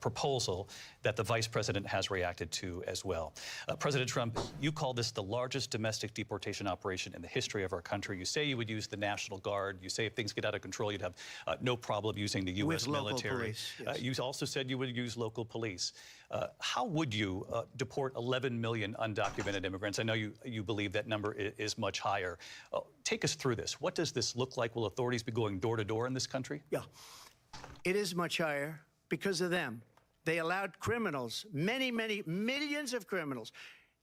proposal that the vice president has reacted to as well. President Trump, you call this the largest domestic deportation operation in the history of our country. You say you would use the National Guard. You say if things get out of control, you'd have no problem using the U.S. military. Police, yes. You also said you would use local police. How would you deport 11 million undocumented immigrants? I know you believe that number is much higher. Take us through this. What does this look like? Will authorities be going door to door in this country? Yeah, it is much higher because of them. They allowed criminals, many, many millions of criminals.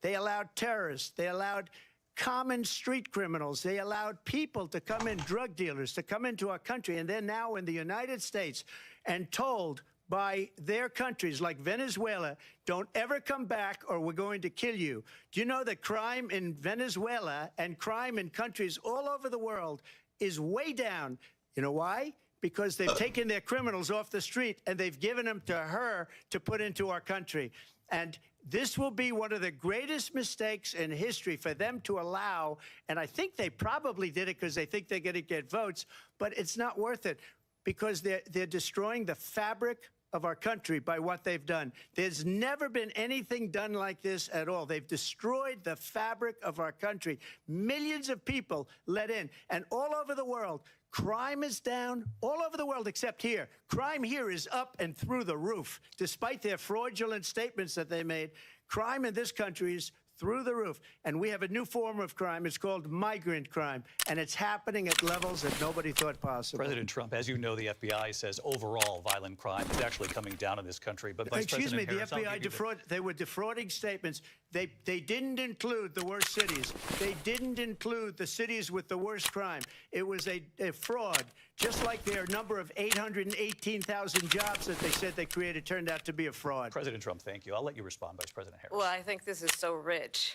They allowed terrorists. They allowed common street criminals. They allowed people to come in, drug dealers, to come into our country. And they're now in the United States and told by their countries like Venezuela, don't ever come back or we're going to kill you. Do you know that crime in Venezuela and crime in countries all over the world is way down? You know why? Because they've taken their criminals off the street and they've given them to her to put into our country. And this will be one of the greatest mistakes in history for them to allow. And I think they probably did it because they think they're going to get votes, but it's not worth it because they're destroying the fabric of our country by what they've done. There's never been anything done like this at all. They've destroyed the fabric of our country. Millions of people let in, and all over the world, crime is down all over the world except here. Crime here is up and through the roof. Despite their fraudulent statements that they made, crime in this country is through the roof. And we have a new form of crime. It's called migrant crime. And it's happening at levels that nobody thought possible. President Trump, as you know, the FBI says overall violent crime is actually coming down in this country. But Vice Excuse me, President the Harris, FBI they were defrauding statements. They didn't include the worst cities. They didn't include the cities with the worst crime. It was a fraud. Just like their number of 818,000 jobs that they said they created turned out to be a fraud. President Trump, thank you. I'll let you respond, Vice President Harris. Well, I think this is so rich,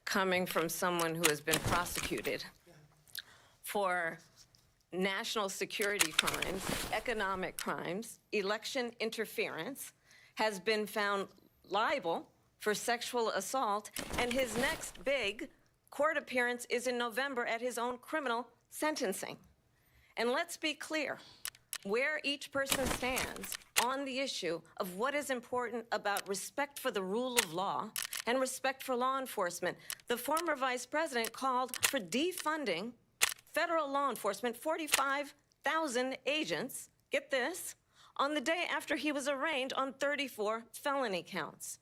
coming from someone who has been prosecuted for national security crimes, economic crimes, election interference, has been found liable for sexual assault, and his next big court appearance is in November at his own criminal sentencing. And let's be clear, where each person stands on the issue of what is important about respect for the rule of law and respect for law enforcement. The former vice president called for defunding federal law enforcement, 45,000 agents, get this, on the day after he was arraigned on 34 felony counts.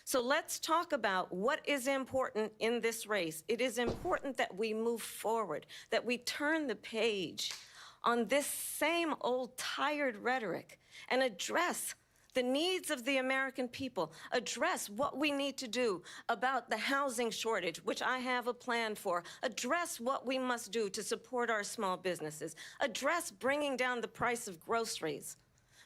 So let's talk about what is important in this race. It is important that we move forward, that we turn the page on this same old tired rhetoric and address the needs of the American people, address what we need to do about the housing shortage, which I have a plan for, address what we must do to support our small businesses, address bringing down the price of groceries.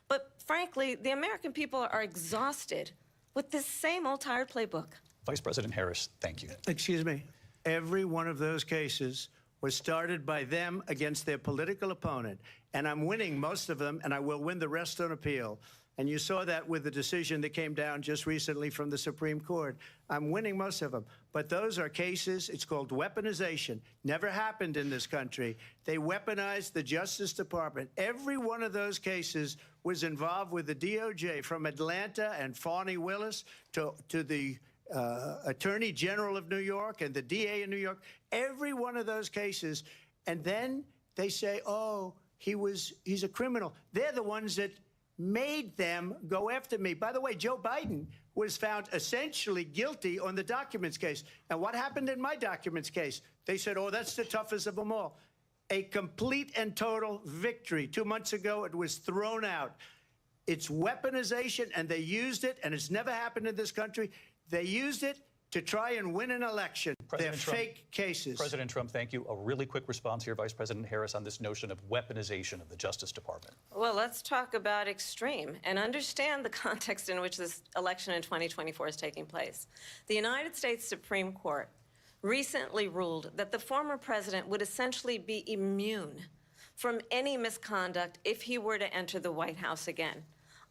But frankly, the American people are exhausted with this same old tired playbook. Vice President Harris, thank you. Excuse me. Every one of those cases was started by them against their political opponent. And I'm winning most of them, and I will win the rest on appeal. And you saw that with the decision that came down just recently from the Supreme Court. I'm winning most of them. But those are cases, it's called weaponization. Never happened in this country. They weaponized the Justice Department. Every one of those cases was involved with the DOJ, from Atlanta and Fani Willis to the Attorney General of New York and the DA in New York. Every one of those cases. And then they say, oh, he's a criminal. They're the ones that made them go after me. By the way, Joe Biden was found essentially guilty on the documents case. And what happened in my documents case? They said, oh, that's the toughest of them all. A complete and total victory. 2 months ago, it was thrown out. It's weaponization, and they used it, and it's never happened in this country. They used it to try and win an election. They're fake cases. President Trump, thank you. A really quick response here, Vice President Harris, on this notion of weaponization of the Justice Department. Well, let's talk about extreme and understand the context in which this election in 2024 is taking place. The United States Supreme Court recently ruled that the former president would essentially be immune from any misconduct if he were to enter the White House again.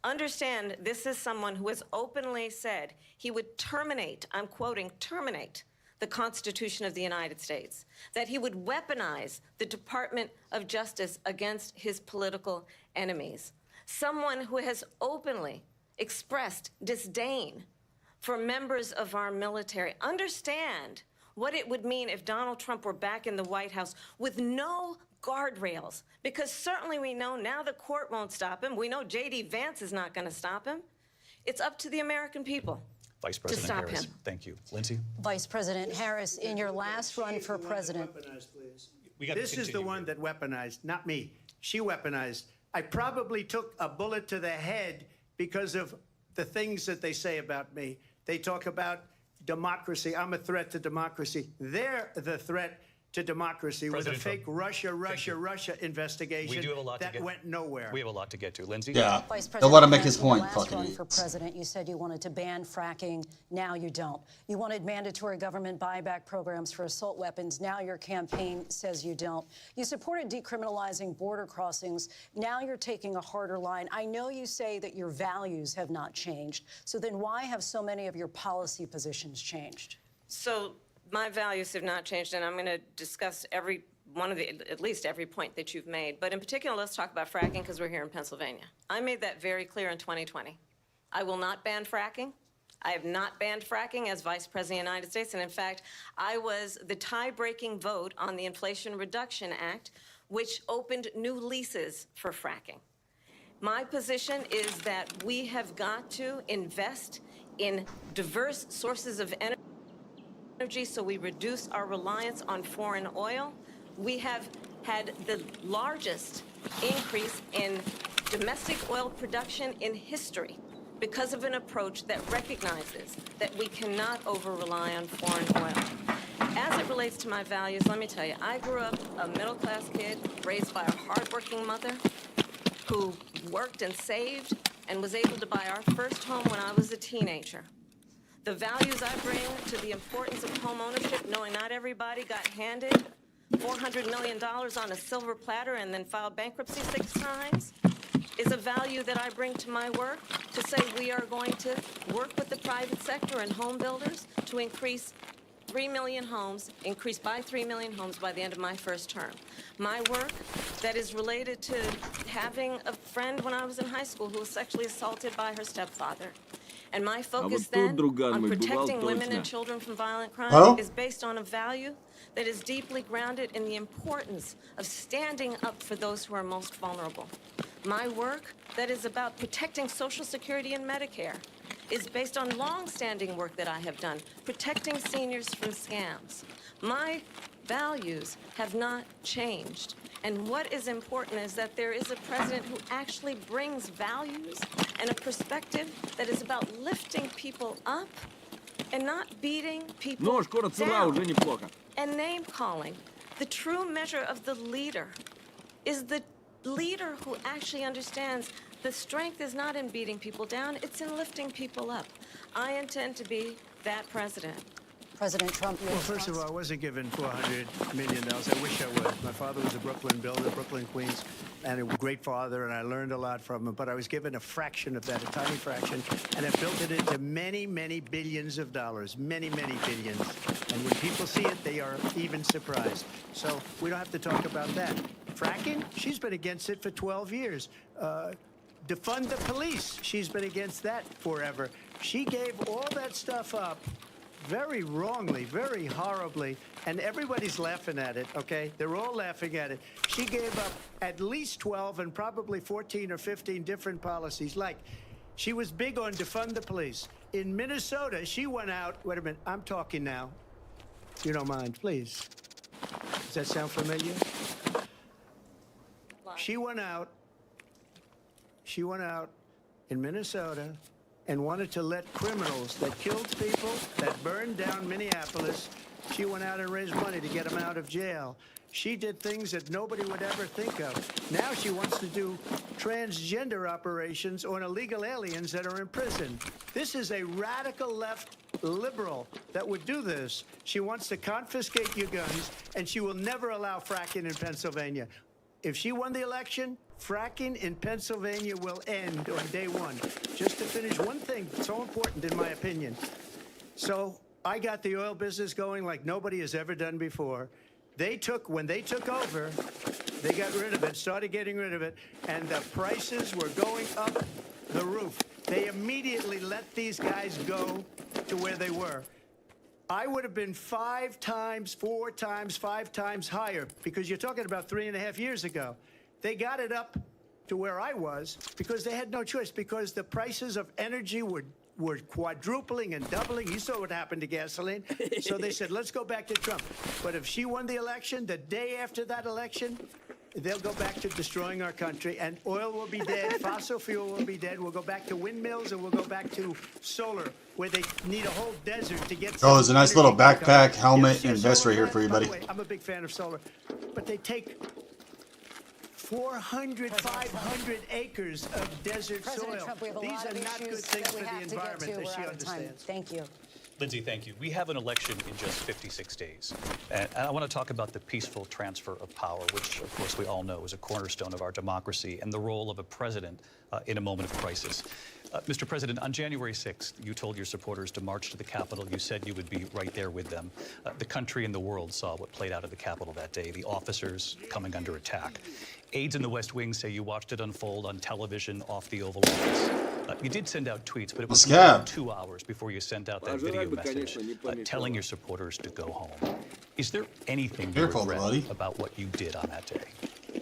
Understand, this is someone who has openly said he would terminate, I'm quoting, terminate the Constitution of the United States, that he would weaponize the Department of Justice against his political enemies. Someone who has openly expressed disdain for members of our military. Understand what it would mean if Donald Trump were back in the White House with no guardrails, because certainly we know now the court won't stop him. We know J.D. Vance is not going to stop him. It's up to the American people. Vice President stop Harris, him. thank you. Lindsay? Vice President Harris, in your last run for president. This is the one that weaponized, not me. She weaponized. I probably took a bullet to the head because of the things that they say about me. They talk about democracy. I'm a threat to democracy. They're the threat to democracy with a fake Russia investigation We do have a lot that to get. went nowhere. We have a lot to get to. Lindsay? Yeah. Vice They'll let him President make his Harris, in your point. last Fucking run for president, you said you wanted to ban fracking. Now you don't. You wanted mandatory government buyback programs for assault weapons. Now your campaign says you don't. You supported decriminalizing border crossings. Now you're taking a harder line. I know you say that your values have not changed. So then why have so many of your policy positions changed? So my values have not changed, and I'm going to discuss every one of the, at least every point that you've made. But in particular, let's talk about fracking because we're here in Pennsylvania. I made that very clear in 2020. I will not ban fracking. I have not banned fracking as Vice President of the United States. And in fact, I was the tie-breaking vote on the Inflation Reduction Act, which opened new leases for fracking. My position is that we have got to invest in diverse sources of energy so we reduce our reliance on foreign oil. We have had the largest increase in domestic oil production in history because of an approach that recognizes that we cannot over-rely on foreign oil. As it relates to my values, let me tell you, I grew up a middle-class kid raised by a hardworking mother who worked and saved and was able to buy our first home when I was a teenager. The values I bring to the importance of home ownership, knowing not everybody got handed $400 million on a silver platter and then filed bankruptcy 6 times, is a value that I bring to my work to say we are going to work with the private sector and home builders to increase 3 million homes, increase by 3 million homes by the end of my first term. My work that is related to having a friend when I was in high school who was sexually assaulted by her stepfather. And my focus then on protecting women and children from violent crime is based on a value that is deeply grounded in the importance of standing up for those who are most vulnerable. My work that is about protecting Social Security and Medicare is based on long-standing work that I have done, protecting seniors from scams. My values have not changed. And what is important is that there is a president who actually brings values and a perspective that is about lifting people up and not beating people down and name-calling. The true measure of the leader is the leader who actually understands the strength is not in beating people down, it's in lifting people up. I intend to be that president. President Trump, Well, first of all, I wasn't given $400 million. I wish I was. My father was a Brooklyn builder, Brooklyn, Queens, and a great father, and I learned a lot from him. But I was given a fraction of that, a tiny fraction, and I built it into many, many billions of dollars, many, many billions. And when people see it, they are even surprised. So we don't have to talk about that. Fracking? She's been against it for 12 years. Defund the police. She's been against that forever. She gave all that stuff up very wrongly, very horribly, and everybody's laughing at it, okay? They're all laughing at it. She gave up at least 12 and probably 14 or 15 different policies. Like, she was big on defund the police. In Minnesota, she went out, wait a minute, I'm talking now. If you don't mind, please. Does that sound familiar? She went out in Minnesota and wanted to let criminals that killed people, that burned down Minneapolis, she went out and raised money to get them out of jail. She did things that nobody would ever think of. Now she wants to do transgender operations on illegal aliens that are in prison. This is a radical left liberal that would do this. She wants to confiscate your guns, and she will never allow fracking in Pennsylvania. If she won the election, fracking in Pennsylvania will end on day one. Just to finish one thing, so important in my opinion. So I got the oil business going like nobody has ever done before. When they took over, they got rid of it, started getting rid of it, and the prices were going up the roof. They immediately let these guys go to where they were. I would have been 5 times, 4 times, 5 times higher, because you're talking about 3.5 years ago. They got it up to where I was because they had no choice, because the prices of energy were quadrupling and doubling. You saw what happened to gasoline. So they said, let's go back to Trump. But if she won the election, the day after that election, they'll go back to destroying our country, and oil will be dead, fossil fuel will be dead. We'll go back to windmills, and we'll go back to solar, where they need a whole desert to get. Oh, there's a nice little backpack, helmet, Yes, and vest right here for you, by the buddy. way, I'm a big fan of solar, but they take 400, 500 acres of desert President soil. Trump, we have a These lot are of not good issues things that for we the have to get environment, to. as We're she out of time. understands. Thank you. Lindsay, thank you. We have an election in just 56 days. And I want to talk about the peaceful transfer of power, which, of course, we all know is a cornerstone of our democracy, and the role of a president in a moment of crisis. Mr. President, on January 6th, you told your supporters to march to the Capitol. You said you would be right there with them. The country and the world saw what played out at the Capitol that day, the officers coming under attack. Aides in the West Wing say you watched it unfold on television off the Oval Office. You did send out tweets, but it was more than 2 hours before you sent out that video message telling your supporters to go home. Is there anything you regret about what you did on that day?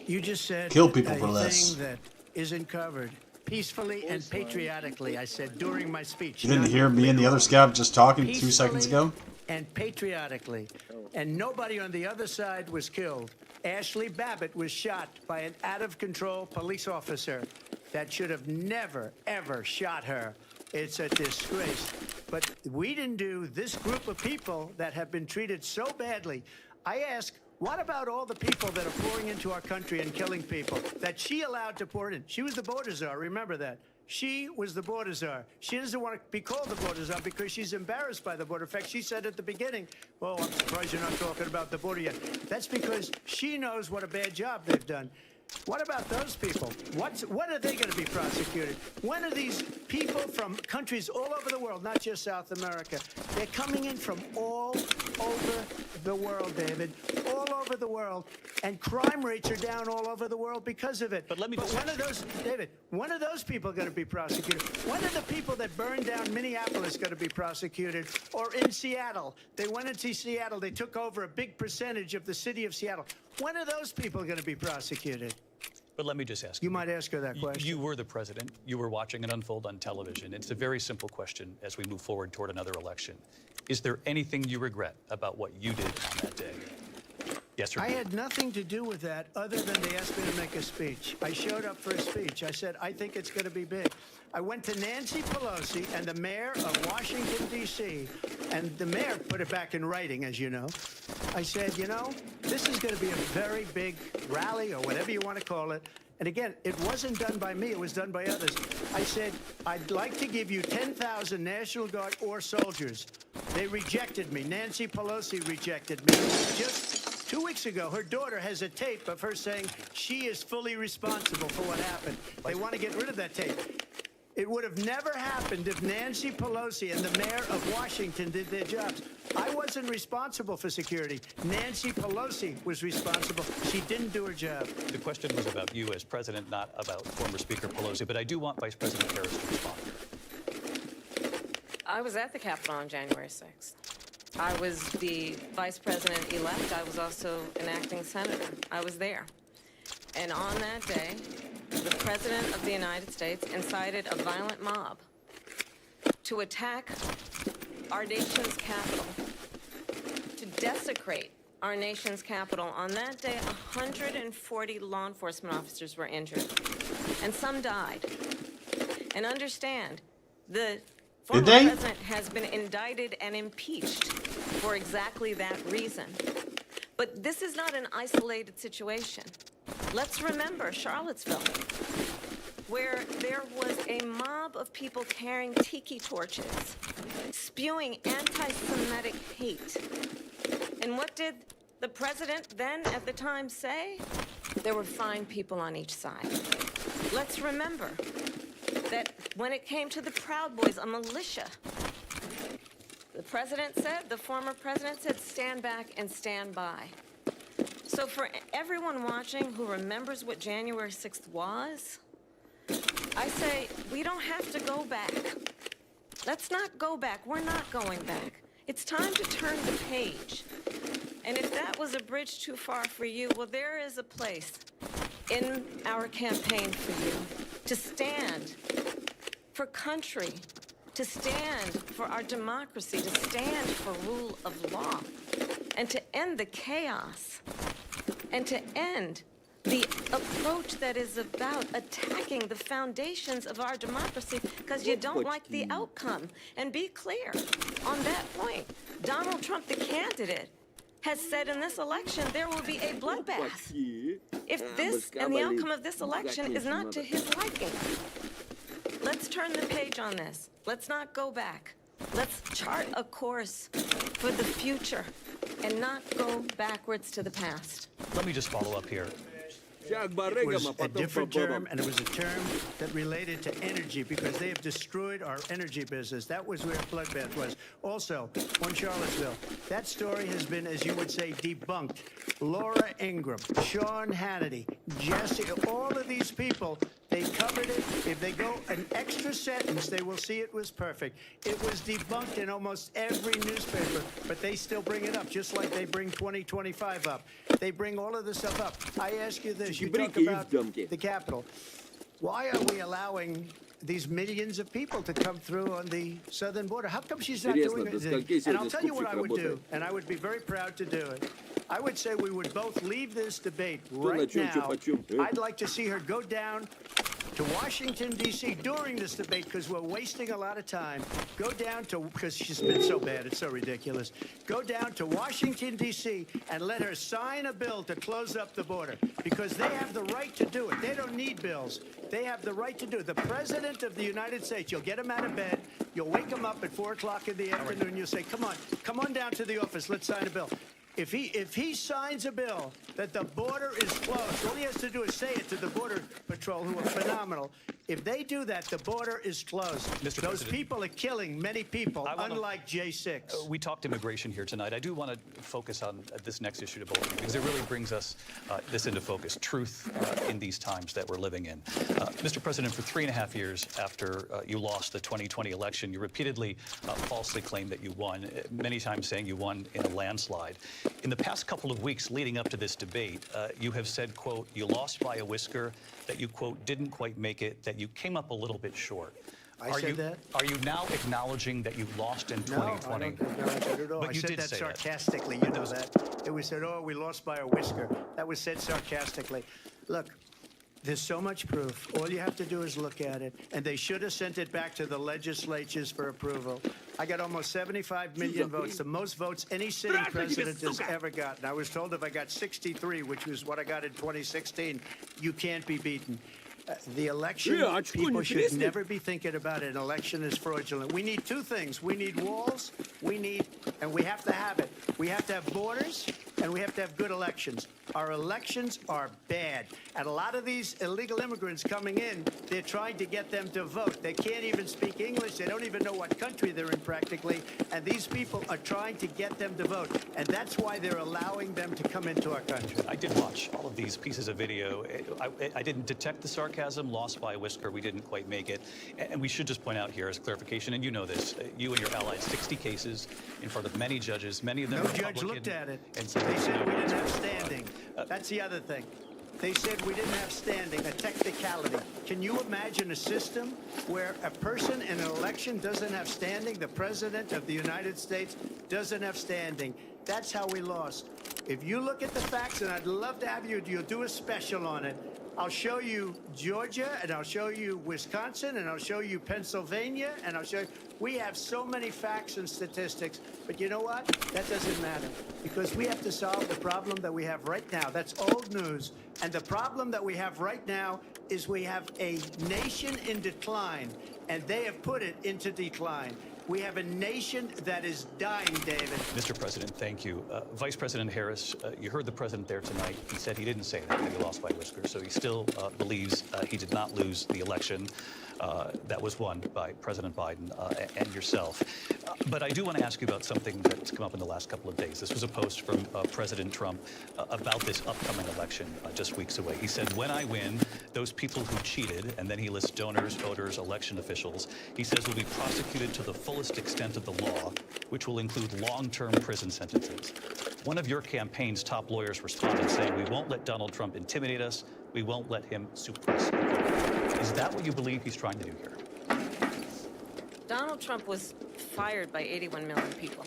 You just said Kill people for a less. thing that isn't covered. Peacefully and patriotically, I said during my speech. You didn't not hear me and the other scab just talking 2 peacefully seconds ago? And patriotically. And nobody on the other side was killed. Ashley Babbitt was shot by an out-of-control police officer that should have never, ever shot her. It's a disgrace. But we didn't do this group of people that have been treated so badly. I ask, what about all the people that are pouring into our country and killing people that she allowed to pour in? She was the border czar, remember that. She was the border czar. She doesn't want to be called the border czar because she's embarrassed by the border. In fact, she said at the beginning, oh, I'm surprised you're not talking about the border yet. That's because she knows what a bad job they've done. What about those people? When are they going to be prosecuted? When are these people from countries all over the world, not just South America? They're coming in from all over the world, David, all over the world, and crime rates are down all over the world because of it. But when are those, David, when are those people going to be prosecuted? When are the people that burned down Minneapolis going to be prosecuted? Or in Seattle, they went into Seattle, they took over a big percentage of the city of Seattle. When are those people going to be prosecuted? But let me just ask you. You might ask her that question. You were the president. You were watching it unfold on television. It's a very simple question as we move forward toward another election. Is there anything you regret about what you did on that day? Yes or no? I had nothing to do with that other than they asked me to make a speech. I showed up for a speech. I said, I think it's going to be big. I went to Nancy Pelosi and the mayor of Washington, D.C., and the mayor put it back in writing, as you know. I said, you know, this is going to be a very big rally or whatever you want to call it. And again, it wasn't done by me. It was done by others. I said, I'd like to give you 10,000 National Guard or soldiers. They rejected me. Nancy Pelosi rejected me. Just 2 weeks ago, her daughter has a tape of her saying she is fully responsible for what happened. They want to get rid of that tape. It would have never happened if Nancy Pelosi and the mayor of Washington did their jobs. I wasn't responsible for security. Nancy Pelosi was responsible. She didn't do her job. The question was about you as president, not about former Speaker Pelosi, but I do want Vice President Harris to respond. I was at the Capitol on January 6th. I was the vice president-elect. I was also an acting senator. I was there. And on that day, the President of the United States incited a violent mob to attack our nation's capital, to desecrate our nation's capital. On that day, 140 law enforcement officers were injured, and some died. And understand, the former president has been indicted and impeached for exactly that reason. But this is not an isolated situation. Let's remember Charlottesville, where there was a mob of people carrying tiki torches, spewing anti-Semitic hate. And what did the president then at the time say? There were fine people on each side. Let's remember that when it came to the Proud Boys, a militia, the president said, the former president said, stand back and stand by. So for everyone watching who remembers what January 6th was, I say we don't have to go back. Let's not go back. We're not going back. It's time to turn the page. And if that was a bridge too far for you, well, there is a place in our campaign for you to stand for country, to stand for our democracy, to stand for rule of law, and to end the chaos, and to end the approach that is about attacking the foundations of our democracy because you don't like the outcome. And be clear on that point. Donald Trump, the candidate, has said in this election there will be a bloodbath if this and the outcome of this election is not to his liking. Let's turn the page on this. Let's not go back. Let's chart a course for the future and not go backwards to the past. Let me just follow up here. It was a different term, and it was a term that related to energy because they have destroyed our energy business. That was where bloodbath was. Also, on Charlottesville, that story has been, as you would say, debunked. Laura Ingraham, Sean Hannity, Jesse, all of these people, they covered it. If they go an extra sentence, they will see it was perfect. It was debunked in almost every newspaper, but they still bring it up, just like they bring 2025 up. They bring all of this stuff up. I ask you this. You talk about the Capitol. Why are we allowing these millions of people to come through on the southern border? How come she's not doing it? And I'll tell you what I would do, and I would be very proud to do it. I would say we would both leave this debate right now. I'd like to see her go down to Washington, D.C. during this debate because we're wasting a lot of time. Go down to, because she's been so bad, it's so ridiculous. Go down to Washington, D.C. and let her sign a bill to close up the border because they have the right to do it. They don't need bills. They have the right to do it. The President of the United States, you'll get him out of bed. You'll wake him up at 4 o'clock in the afternoon. You'll say, come on down to the office. Let's sign a bill. If he signs a bill that the border is closed, all he has to do is say it to the Border Patrol, who are phenomenal. If they do that, the border is closed. Those people are killing many people, unlike J6. We talked immigration here tonight. I do want to focus on this next issue to both of you because it really brings us this into focus, truth in these times that we're living in. Mr. President, for 3.5 years after you lost the 2020 election, you repeatedly falsely claimed that you won, many times saying you won in a landslide. In the past couple of weeks leading up to this debate, you have said, quote, you lost by a whisker, that you, quote, didn't quite make it, that you came up a little bit short. I said that? Are you now acknowledging that you lost in 2020? No, I don't acknowledge that at all. But I you said did that say sarcastically. You know that. It was said, oh, we lost by a whisker. That was said sarcastically. Look, there's so much proof. All you have to do is look at it. And they should have sent it back to the legislatures for approval. I got almost 75 million votes, the most votes any sitting president has ever gotten. I was told if I got 63, which was what I got in 2016, you can't be beaten. The election, people should never be thinking about it. An election is fraudulent. We need two things. We need walls, and we have to have it. We have to have borders, and we have to have good elections. Our elections are bad. And a lot of these illegal immigrants coming in, they're trying to get them to vote. They can't even speak English. They don't even know what country they're in practically. And these people are trying to get them to vote. And that's why they're allowing them to come into our country. I did watch all of these pieces of video. I didn't detect the sarcasm, lost by a whisker. We didn't quite make it. And we should just point out here as clarification, and you know this, you and your allies, 60 cases in front of many judges, many of them Republican. No judge looked at it. And they said we didn't have standing. That's the other thing. They said we didn't have standing, a technicality. Can you imagine a system where a person in an election doesn't have standing? The President of the United States doesn't have standing. That's how we lost. If you look at the facts, and I'd love to have you'll do a special on it. I'll show you Georgia, and I'll show you Wisconsin, and I'll show you Pennsylvania, and I'll show you. We have so many facts and statistics, but you know what? That doesn't matter because we have to solve the problem that we have right now. That's old news. And the problem that we have right now is we have a nation in decline, and they have put it into decline. We have a nation that is dying, David. Mr. President, thank you. Vice President Harris, you heard the president there tonight. He said he didn't say that he lost by whiskers, so he still believes he did not lose the election that was won by President Biden and yourself. But I do want to ask you about something that's come up in the last couple of days. This was a post from President Trump about this upcoming election just weeks away. He said, when I win, those people who cheated, and then he lists donors, voters, election officials, he says will be prosecuted to the fullest extent of the law, which will include long-term prison sentences. One of your campaign's top lawyers responded saying, we won't let Donald Trump intimidate us. We won't let him suppress us. Is that what you believe he's trying to do here? Donald Trump was fired by 81 million people.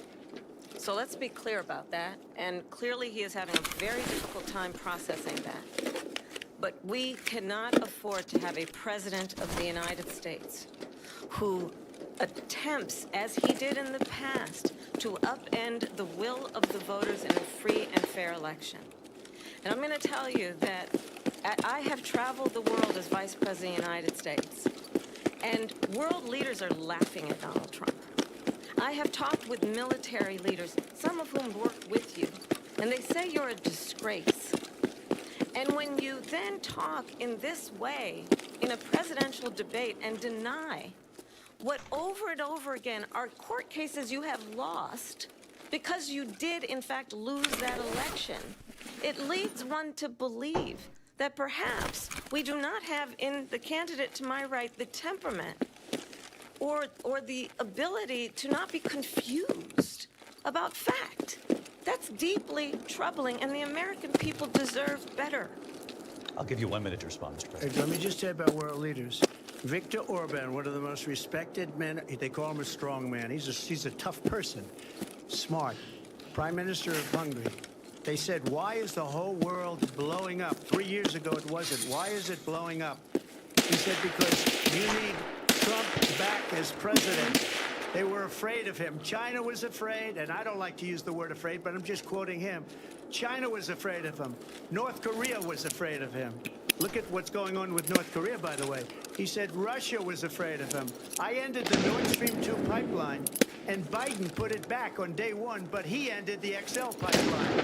So let's be clear about that. And clearly he is having a very difficult time processing that. But we cannot afford to have a president of the United States who attempts, as he did in the past, to upend the will of the voters in a free and fair election. And I'm going to tell you that I have traveled the world as Vice President of the United States, and world leaders are laughing at Donald Trump. I have talked with military leaders, some of whom work with you, and they say you're a disgrace. And when you then talk in this way in a presidential debate and deny what over and over again are court cases you have lost because you did, in fact, lose that election, it leads one to believe that perhaps we do not have in the candidate to my right the temperament or the ability to not be confused about fact. That's deeply troubling, and the American people deserve better. I'll give you 1 minute to respond, Mr. President. Let me just say about world leaders. Viktor Orban, one of the most respected men, they call him a strong man. He's a tough person, smart. Prime Minister of Hungary. They said, why is the whole world blowing up? 3 years ago it wasn't. Why is it blowing up? He said, because you need Trump back as president. They were afraid of him. China was afraid, and I don't like to use the word afraid, but I'm just quoting him. China was afraid of him. North Korea was afraid of him. Look at what's going on with North Korea, by the way. He said Russia was afraid of him. I ended the Nord Stream 2 pipeline, and Biden put it back on day one, but he ended the XL pipeline.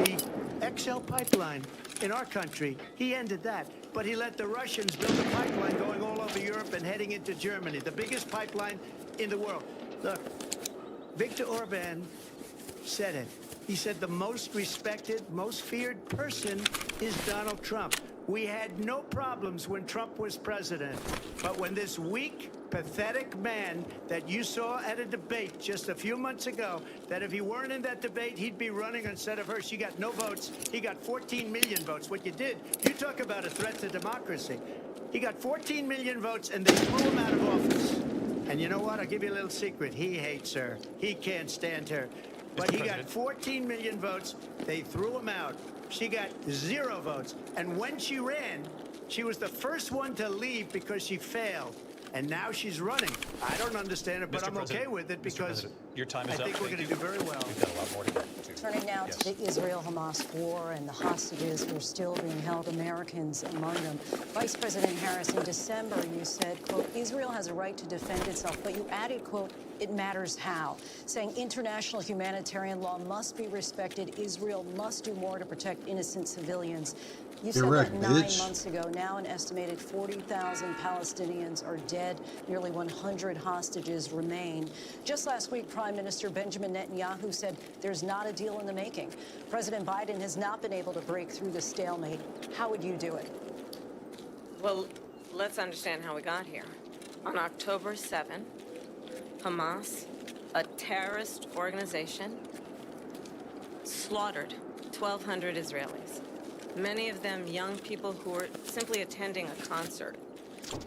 The XL pipeline in our country, he ended that. But he let the Russians build a pipeline going all over Europe and heading into Germany, the biggest pipeline in the world. Look, Viktor Orban said it. He said the most respected, most feared person is Donald Trump. We had no problems when Trump was president. But when this weak, pathetic man that you saw at a debate just a few months ago, that if he weren't in that debate, he'd be running instead of her. She got no votes. He got 14 million votes. What you did, you talk about a threat to democracy. He got 14 million votes, and they threw him out of office. And you know what? I'll give you a little secret. He hates her. He can't stand her. But he got 14 million votes. They threw him out. She got 0 votes. And when she ran, she was the first one to leave because she failed. And now she's running. I don't understand it, but Mr. I'm okay with it because your time is I think up. we're going to do very well. We've got a lot more to get to. Turning now to the Israel-Hamas war and the hostages who are still being held, Americans among them. Vice President Harris, in December, you said, quote, Israel has a right to defend itself, but you added, quote, it matters how, saying international humanitarian law must be respected. Israel must do more to protect innocent civilians. You said that 9 months ago. Now an estimated 40,000 Palestinians are dead. Nearly 100 hostages remain. Just last week, Prime Minister Benjamin Netanyahu said there's not a deal in the making. President Biden has not been able to break through the stalemate. How would you do it? Well, let's understand how we got here. On October 7, Hamas, a terrorist organization, slaughtered 1,200 Israelis. Many of them young people who were simply attending a concert.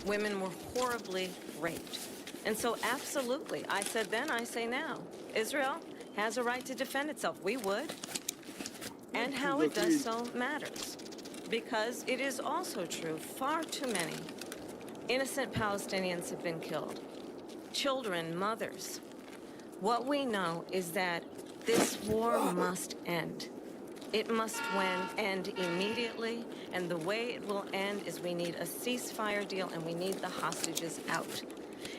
Women were horribly raped. And so absolutely, I said then, I say now, Israel has a right to defend itself. We would. And how it does so matters. Because it is also true, far too many innocent Palestinians have been killed. Children, mothers. What we know is that this war must end. It must end immediately, and the way it will end is we need a ceasefire deal and we need the hostages out.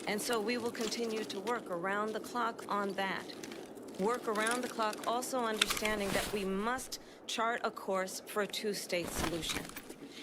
And so we will continue to work around the clock on that. Work around the clock, also understanding that we must chart a course for a two-state solution.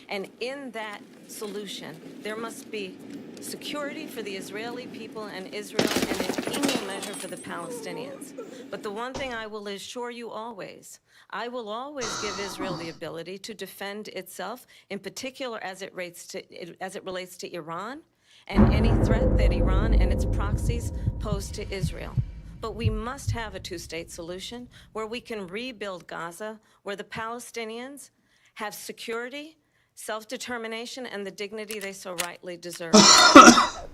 And in that solution, there must be security for the Israeli people and Israel, and an equal measure for the Palestinians. But the one thing I will assure you always, I will always give Israel the ability to defend itself, in particular as it relates to Iran and any threat that Iran and its proxies pose to Israel. But we must have a two-state solution where we can rebuild Gaza, where the Palestinians have security, self-determination, and the dignity they so rightly deserve.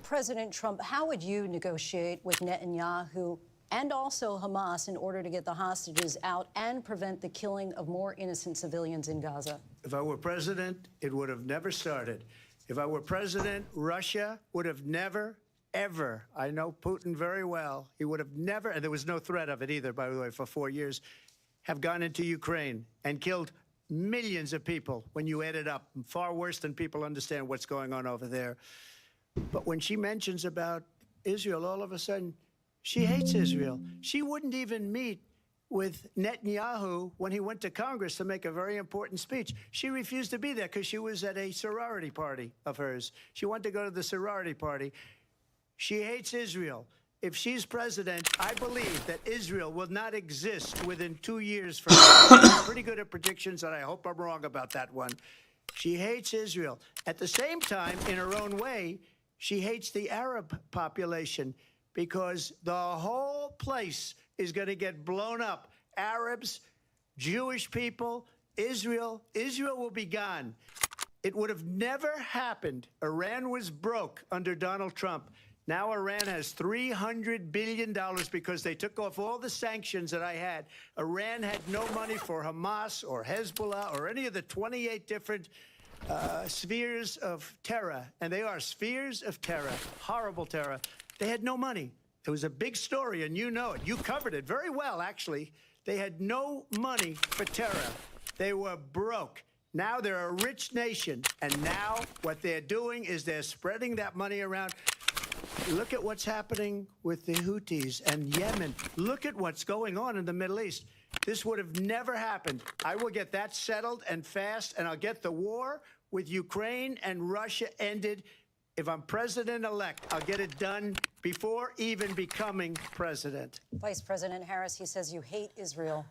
President Trump, how would you negotiate with Netanyahu and also Hamas in order to get the hostages out and prevent the killing of more innocent civilians in Gaza? If I were president, it would have never started. If I were president, Russia would have never, ever, I know Putin very well, he would have never, and there was no threat of it either, by the way, for 4 years, have gone into Ukraine and killed millions of people when you add it up, far worse than people understand what's going on over there. But when she mentions about Israel, all of a sudden, she hates Israel. She wouldn't even meet with Netanyahu when he went to Congress to make a very important speech. She refused to be there because she was at a sorority party of hers. She wanted to go to the sorority party. She hates Israel. If she's president, I believe that Israel will not exist within 2 years from now. I'm pretty good at predictions, and I hope I'm wrong about that one. She hates Israel. At the same time, in her own way, she hates the Arab population because the whole place is going to get blown up. Arabs, Jewish people, Israel. Israel will be gone. It would have never happened. Iran was broke under Donald Trump. Now Iran has $300 billion because they took off all the sanctions that I had. Iran had no money for Hamas or Hezbollah or any of the 28 different spheres of terror. And they are spheres of terror, horrible terror. They had no money. It was a big story, and you know it. You covered it very well, actually. They had no money for terror. They were broke. Now they're a rich nation, and now what they're doing is they're spreading that money around. Look at what's happening with the Houthis and Yemen. Look at what's going on in the Middle East. This would have never happened. I will get that settled and fast, and I'll get the war with Ukraine and Russia ended. If I'm president-elect, I'll get it done before even becoming president. Vice President Harris, he says you hate Israel.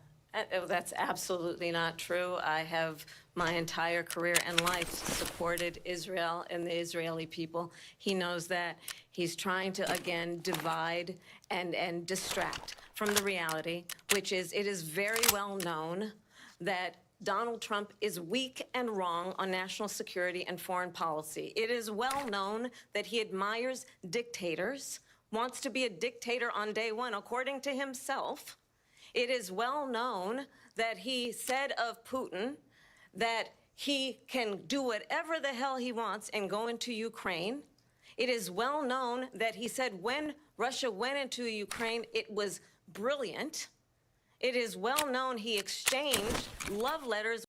That's absolutely not true. I have my entire career and life supported Israel and the Israeli people. He knows that. He's trying to, again, divide and distract from the reality, which is it is very well known that Donald Trump is weak and wrong on national security and foreign policy. It is well known that he admires dictators, wants to be a dictator on day one, according to himself. It is well known that he said of Putin that he can do whatever the hell he wants and go into Ukraine. It is well known that he said when Russia went into Ukraine, it was brilliant. It is well known he exchanged love letters